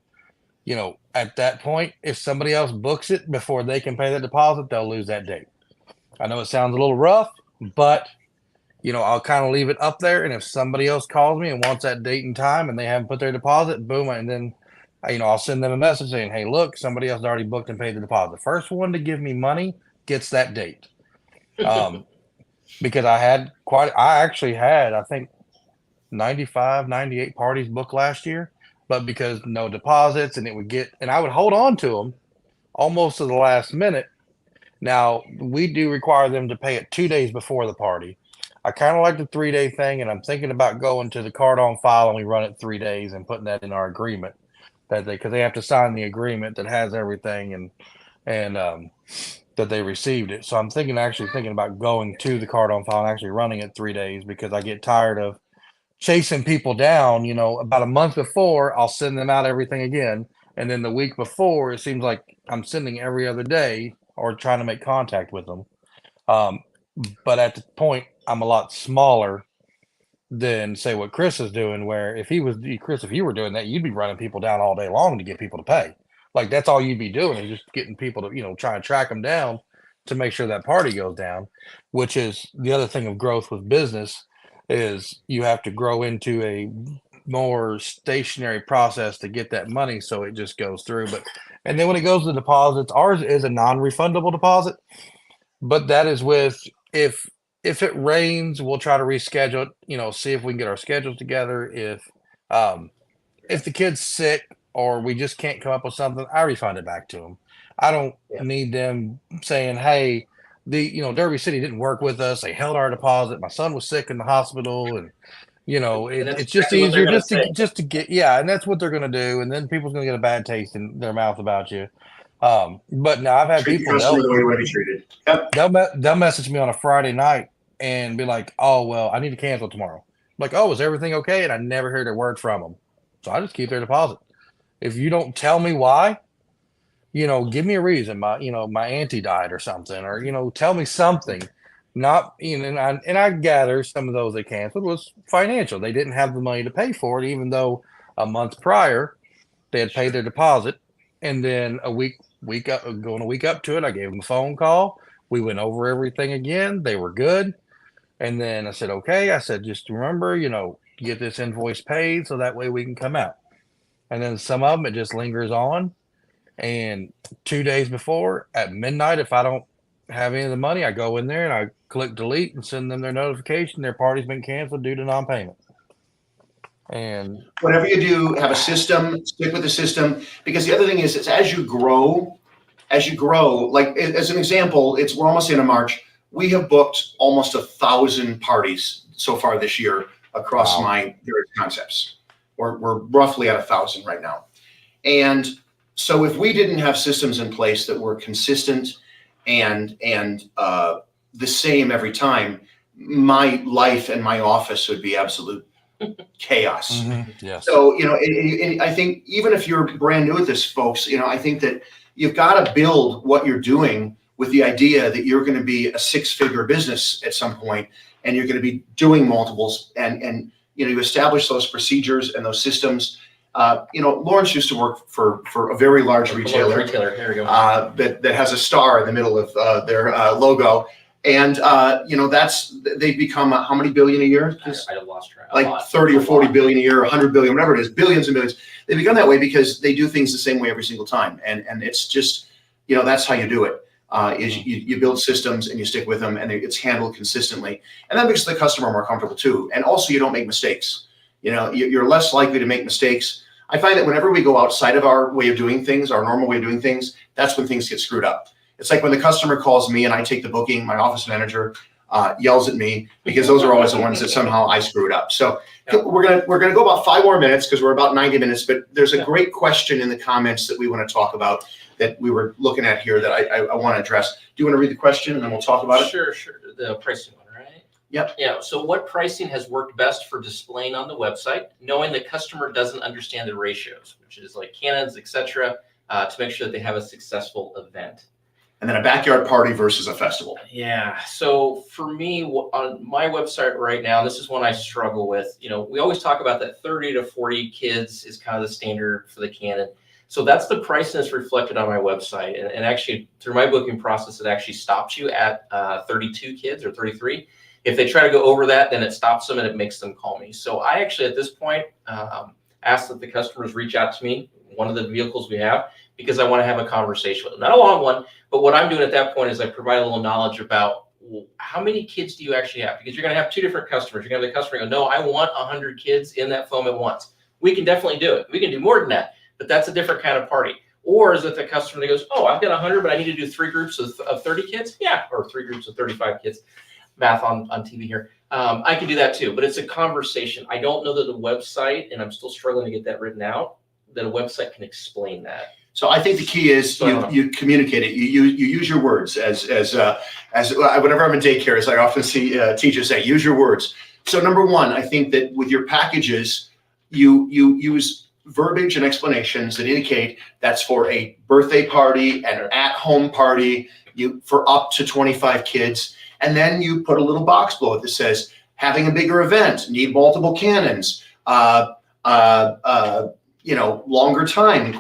at that point, if somebody else books it before they can pay the deposit, they'll lose that date. I know it sounds a little rough, but I'll kind of leave it up there. And if somebody else calls me and wants that date and time and they haven't put their deposit, boom. And then, I'll send them a message saying, hey, look, somebody else already booked and paid the deposit. First one to give me money gets that date. Because I actually had, I think 95, 98 parties booked last year, but because no deposits and I would hold on to them almost to the last minute. Now we do require them to pay it 2 days before the party. I kind of like the 3-day thing, and I'm thinking about going to the card on file and we run it 3 days and putting that in our agreement because they have to sign the agreement that has everything and that they received it. So I'm thinking about going to the card on file and actually running it 3 days because I get tired of chasing people down. About a month before, I'll send them out everything again. And then the week before, it seems like I'm sending every other day or trying to make contact with them. But at the point, I'm a lot smaller than say what Chris is doing, where if you were doing that, you'd be running people down all day long to get people to pay. Like that's all you'd be doing is just getting people to, try and track them down to make sure that party goes down, which is the other thing of growth with business is you have to grow into a more stationary process to get that money. So it just goes through. And then when it goes to deposits, ours is a non-refundable deposit, but that is with, if it rains, we'll try to reschedule it, see if we can get our schedules together. If the kid's sick or we just can't come up with something, I refund it back to them. I don't need them saying, hey, Derby City didn't work with us. They held our deposit. My son was sick in the hospital. And, it's just easier just to get, and that's what they're going to do. And then people's going to get a bad taste in their mouth about you. But now I've had people, the way you want to be treated. Yep. They'll message me on a Friday night and be like, oh, well, I need to cancel tomorrow. I'm like, oh, is everything okay? And I never heard a word from them. So I just keep their deposit. If you don't tell me why, give me a reason. My auntie died or something, or, tell me something. Not, and I gather some of those they canceled was financial. They didn't have the money to pay for it, even though a month prior they had paid their deposit. And then a week up to it, I gave them a phone call. We went over everything again. They were good. And then I said, okay, just remember, get this invoice paid so that way we can come out. And then some of them, it just lingers on. And 2 days before at midnight, if I don't have any of the money, I go in there and I click delete and send them their notification. Their party's been canceled due to non-payment. And whatever you do, have a system, stick with the system. Because the other thing is as you grow, like as an example, we're almost into March. We have booked almost 1,000 parties so far this year across my various concepts. We're roughly at 1,000 right now. And so if we didn't have systems in place that were consistent and the same every time, my life and my office would be absolute chaos. Mm-hmm. Yes. So, I think even if you're brand new at this, folks, I think that you've got to build what you're doing with the idea that you're going to be a 6-figure business at some point, and you're going to be doing multiples, and you establish those procedures and those systems. Lawrence used to work for a very large retailer. There we go. That has a star in the middle of their logo. And, they've become how many billion a year? I lost track. Like 30 or 40 billion a year, 100 billion, whatever it is, billions and billions. They become that way because they do things the same way every single time. And it's just, that's how you do it. Is you build systems and you stick with them and it's handled consistently. And that makes the customer more comfortable too. And also you don't make mistakes. You're less likely to make mistakes. I find that whenever we go outside of our way of doing things, our normal way of doing things, that's when things get screwed up. It's like when the customer calls me and I take the booking, my office manager yells at me because those are always the ones that somehow I screwed up. So we're gonna go about 5 more minutes because we're about 90 minutes. But there's a great question in the comments that we want to talk about that we were looking at here that I want to address. Do you want to read the question and then we'll talk about it? Sure. The pricing one, right? Yep. Yeah. So what pricing has worked best for displaying on the website, knowing the customer doesn't understand the ratios, which is like cannons, etc., to make sure that they have a successful event? and then a backyard party versus a festival. Yeah. So for me, on my website right now, this is one I struggle with. We always talk about that 30 to 40 kids is kind of the standard for the Canon. So that's the price that's reflected on my website. And actually, through my booking process, it actually stops you at 32 kids or 33. If they try to go over that, then it stops them and it makes them call me. So I actually, at this point, ask that the customers reach out to me, one of the vehicles we have, because I want to have a conversation with them. Not a long one, but what I'm doing at that point is I provide a little knowledge about, well, how many kids do you actually have? Because you're going to have two different customers. You're going to have the customer go, no, I want 100 kids in that foam at once. We can definitely do it. We can do more than that, but that's a different kind of party. Or is it the customer that goes, oh, I've got 100, but I need to do 3 groups of 30 kids? Yeah, or 3 groups of 35 kids. Math on TV here. I can do that too, but it's a conversation. I don't know that the website, and I'm still struggling to get that written out, that a website can explain that. So I think the key is you communicate it. You use your words as whenever I'm in daycare, as I often see teachers say, use your words. So number one, I think that with your packages, you use verbiage and explanations that indicate that's for a birthday party, an at-home party, for up to 25 kids. And then you put a little box below it that says, having a bigger event, need multiple cannons, longer time, ?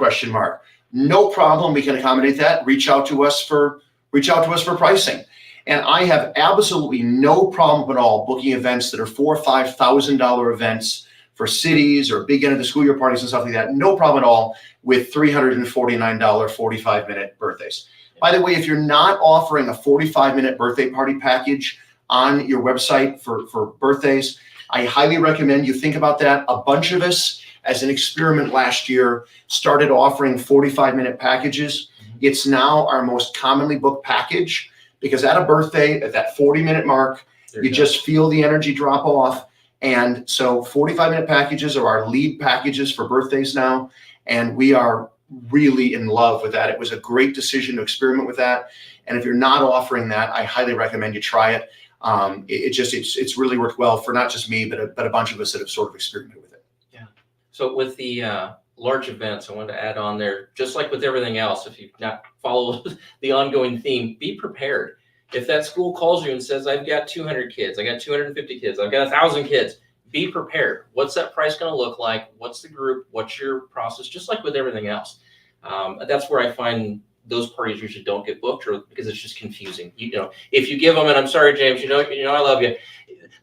No problem. We can accommodate that. Reach out to us for pricing. And I have absolutely no problem at all booking events that are $4,000 or $5,000 events for cities or big end of the school year parties and stuff like that. No problem at all with $349 45-minute birthdays. By the way, if you're not offering a 45-minute birthday party package on your website for birthdays, I highly recommend you think about that. A bunch of us, as an experiment last year, started offering 45-minute packages. It's now our most commonly booked package because at a birthday, at that 40-minute mark, you just feel the energy drop off. And so 45-minute packages are our lead packages for birthdays now. And we are really in love with that. It was a great decision to experiment with that. And if you're not offering that, I highly recommend you try it. It's really worked well for not just me, but a bunch of us that have sort of experimented with it. Yeah. So with the large events, I wanted to add on there, just like with everything else, if you've not followed the ongoing theme, be prepared. If that school calls you and says, I've got 200 kids, I got 250 kids, I've got 1,000 kids, be prepared. What's that price going to look like? What's the group? What's your process? Just like with everything else. That's where I find those parties usually don't get booked, or because it's just confusing. If you give them, and I'm sorry, James, I love you,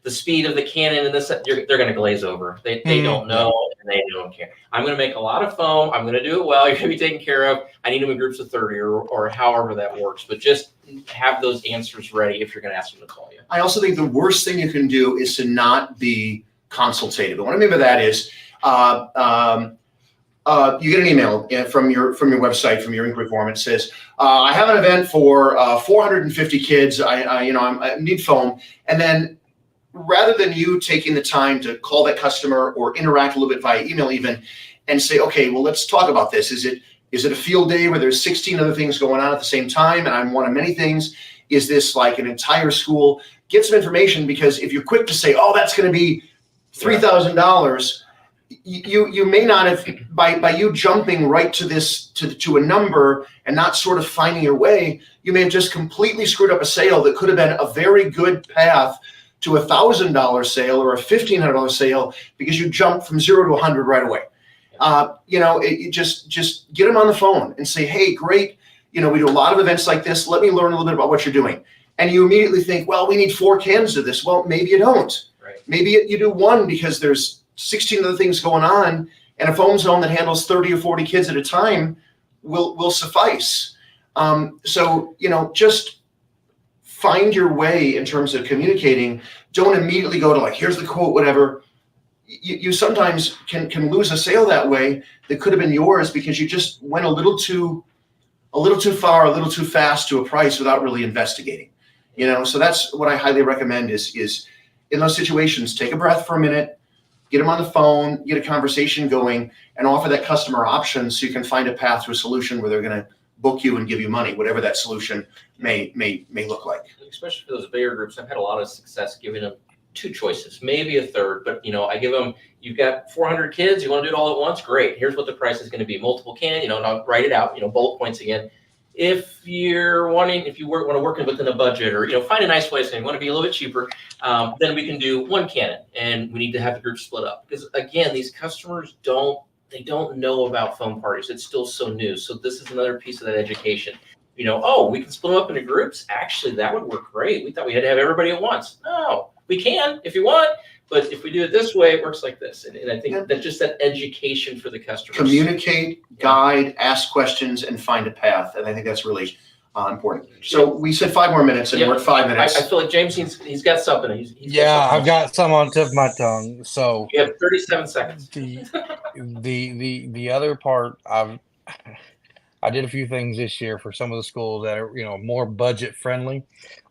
the speed of the Canon and this, they're going to glaze over. They don't know, and they don't care. I'm going to make a lot of foam. I'm going to do it well. You're going to be taken care of. I need them in groups of 30 or however that works. But just have those answers ready if you're going to ask them to call you. I also think the worst thing you can do is to not be consultative. And what I mean by that is you get an email from your website, from your inquiry form. It says, I have an event for 450 kids. I need foam. And then rather than you taking the time to call that customer or interact a little bit via email even and say, okay, well, let's talk about this. Is it a field day where there's 16 other things going on at the same time and I'm one of many things? Is this like an entire school? Get some information, because if you're quick to say, oh, that's going to be $3,000, you may not have, by you jumping right to a number and not sort of finding your way, you may have just completely screwed up a sale that could have been a very good path to $1,000 sale or a $1,500 sale, because you jumped from 0 to 100 right away. Just get them on the phone and say, hey, great. We do a lot of events like this. Let me learn a little bit about what you're doing. And you immediately think, well, we need 4 cans of this. Well, maybe you don't. Right. Maybe you do 1 because there's 16 other things going on, and a foam zone that handles 30 or 40 kids at a time will suffice. Just find your way in terms of communicating. Don't immediately go to like, here's the quote, whatever. You sometimes can lose a sale that way that could have been yours because you just went a little too far, a little too fast to a price without really investigating. So that's what I highly recommend is in those situations, take a breath for a minute, get them on the phone, get a conversation going, and offer that customer options so you can find a path to a solution where they're going to book you and give you money, whatever that solution may look like. Especially for those bigger groups, I've had a lot of success giving them 2 choices, maybe a third, but I give them, you've got 400 kids, you want to do it all at once? Great. Here's what the price is going to be. Multiple can, and I'll write it out, bullet points again. if you want to work within a budget, or find a nice way saying want to be a little bit cheaper, then we can do one cannon, and we need to have the group split up, because again, these customers don't know about phone parties. It's still so new. So this is another piece of that education. Oh, we can split them up into groups. Actually, that would work great. We thought we had to have everybody at once. No, we can if you want, but if we do it this way, it works like this. And I think that's just that education for the customers. Communicate, guide, ask questions, and find a path. And I think that's really important. So we said 5 more minutes, and we're at 5 minutes. I feel like James, he's got something. I've got some on the tip of my tongue. So you have 37 seconds. The other part, I did a few things this year for some of the schools that are more budget friendly.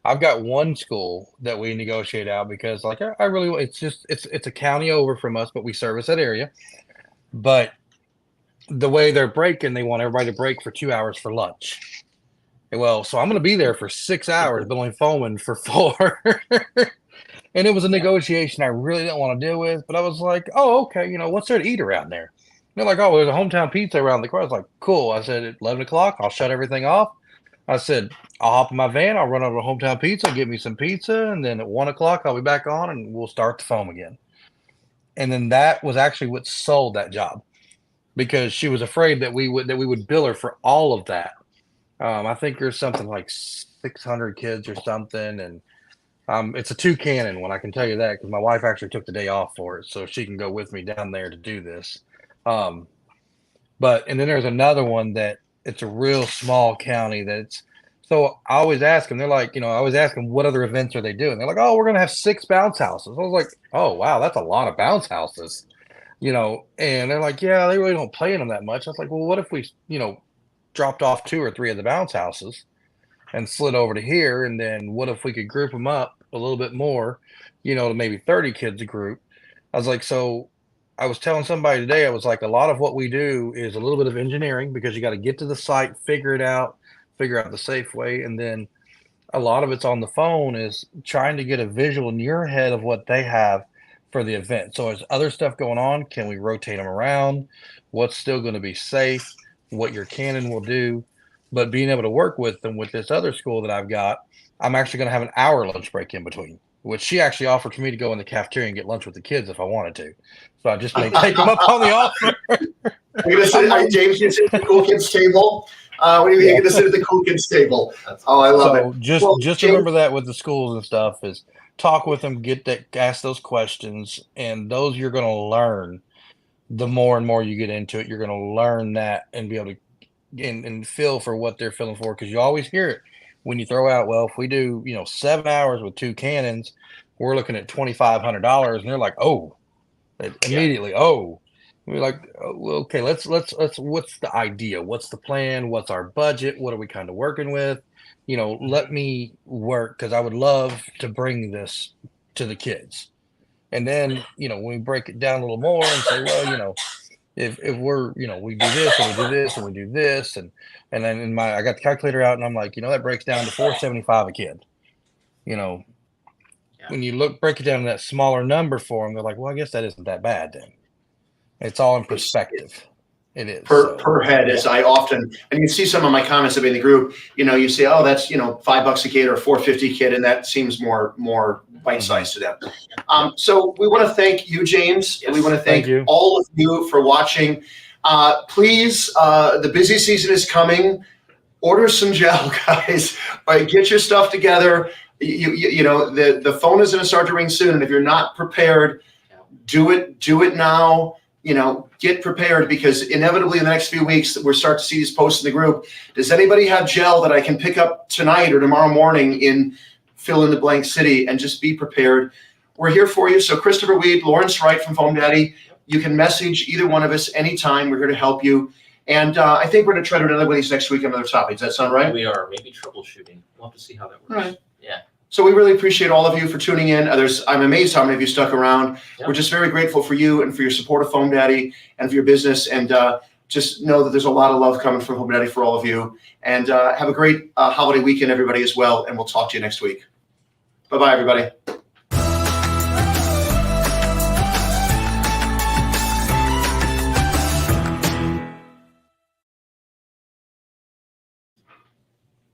I've got one school that we negotiate out because I really it's a county over from us, but we service that area. But the way they're breaking, they want everybody to break for 2 hours for lunch. Well, so I'm going to be there for 6 hours, but only foaming for 4. And it was a negotiation I really didn't want to deal with, but I was like, oh, okay, what's there to eat around there? They're like, oh, there's a hometown pizza around the corner. I was like, cool. I said, at 11 o'clock, I'll shut everything off. I said, I'll hop in my van. I'll run over to hometown pizza, get me some pizza. And then at 1 o'clock, I'll be back on and we'll start the foam again. And then that was actually what sold that job, because she was afraid that we would bill her for all of that. I think there's something like 600 kids or something. And it's a 2 cannon one, I can tell you that, because my wife actually took the day off for it, so she can go with me down there to do this. And then there's another one that it's a real small county so I always ask them, they're like, I always ask them, what other events are they doing? They're like, oh, we're going to have 6 bounce houses. I was like, oh, wow, that's a lot of bounce houses, and they're like, yeah, they really don't play in them that much. I was like, well, what if we, dropped off 2 or 3 of the bounce houses and slid over to here? And then what if we could group them up a little bit more, to maybe 30 kids a group? I was like, so I was telling somebody today, I was like, a lot of what we do is a little bit of engineering, because you got to get to the site, figure out the safe way. And then a lot of it's on the phone is trying to get a visual in your head of what they have for the event. So there's other stuff going on. Can we rotate them around? What's still going to be safe? What your cannon will do? But being able to work with them with this other school that I've got, I'm actually going to have an hour lunch break in between, which she actually offered for me to go in the cafeteria and get lunch with the kids if I wanted to. So I just may take them up on the offer. You're going to sit, James, you sit at the cool kids table. What do you mean you're going to sit at the cool kids table? Oh, I love it. Just remember that with the schools and stuff is talk with them, ask those questions, and those you're going to learn. The more and more you get into it, you're going to learn that and be able to and feel for what they're feeling for, because you always hear it when you throw out, well, if we do 7 hours with 2 cannons, we're looking at $2,500, and they're like, oh, immediately, oh. We're like, oh, well, okay, let's what's the idea? What's the plan? What's our budget? What are we kind of working with? Let me work, because I would love to bring this to the kids. And then, when we break it down a little more and say, well, if we're, we do this and we do this and we do this, and then I got the calculator out, and I'm like, that breaks down to $475 a kid. When you break it down to that smaller number for them, they're like, well, I guess that isn't that bad then. It's all in perspective. It is per head, as I often, and you see some of my comments in the group. You say, oh, that's $5 a kid or $4.50 a kid, and that seems more bite-sized to them. So we want to thank you, James. Yes. We want to thank all of you for watching. Please, the busy season is coming. Order some gel, guys. All right, get your stuff together. The phone is going to start to ring soon, and if you're not prepared, do it now. Get prepared, because inevitably in the next few weeks we'll start to see these posts in the group. Does anybody have gel that I can pick up tonight or tomorrow morning in fill in the blank city? And just be prepared. We're here for you. So Christopher Weed, Lawrence Wright from Foam Daddy, you can message either one of us anytime. We're here to help you. And I think we're going to try to do another one of these next week on another topic. Does that sound right? We are. Maybe troubleshooting. We'll have to see how that works. Right. Yeah. So we really appreciate all of you for tuning in. I'm amazed how many of you stuck around. Yeah. We're just very grateful for you and for your support of Foam Daddy and for your business. And just know that there's a lot of love coming from Foam Daddy for all of you. And have a great holiday weekend, everybody, as well. And we'll talk to you next week. Bye-bye, everybody.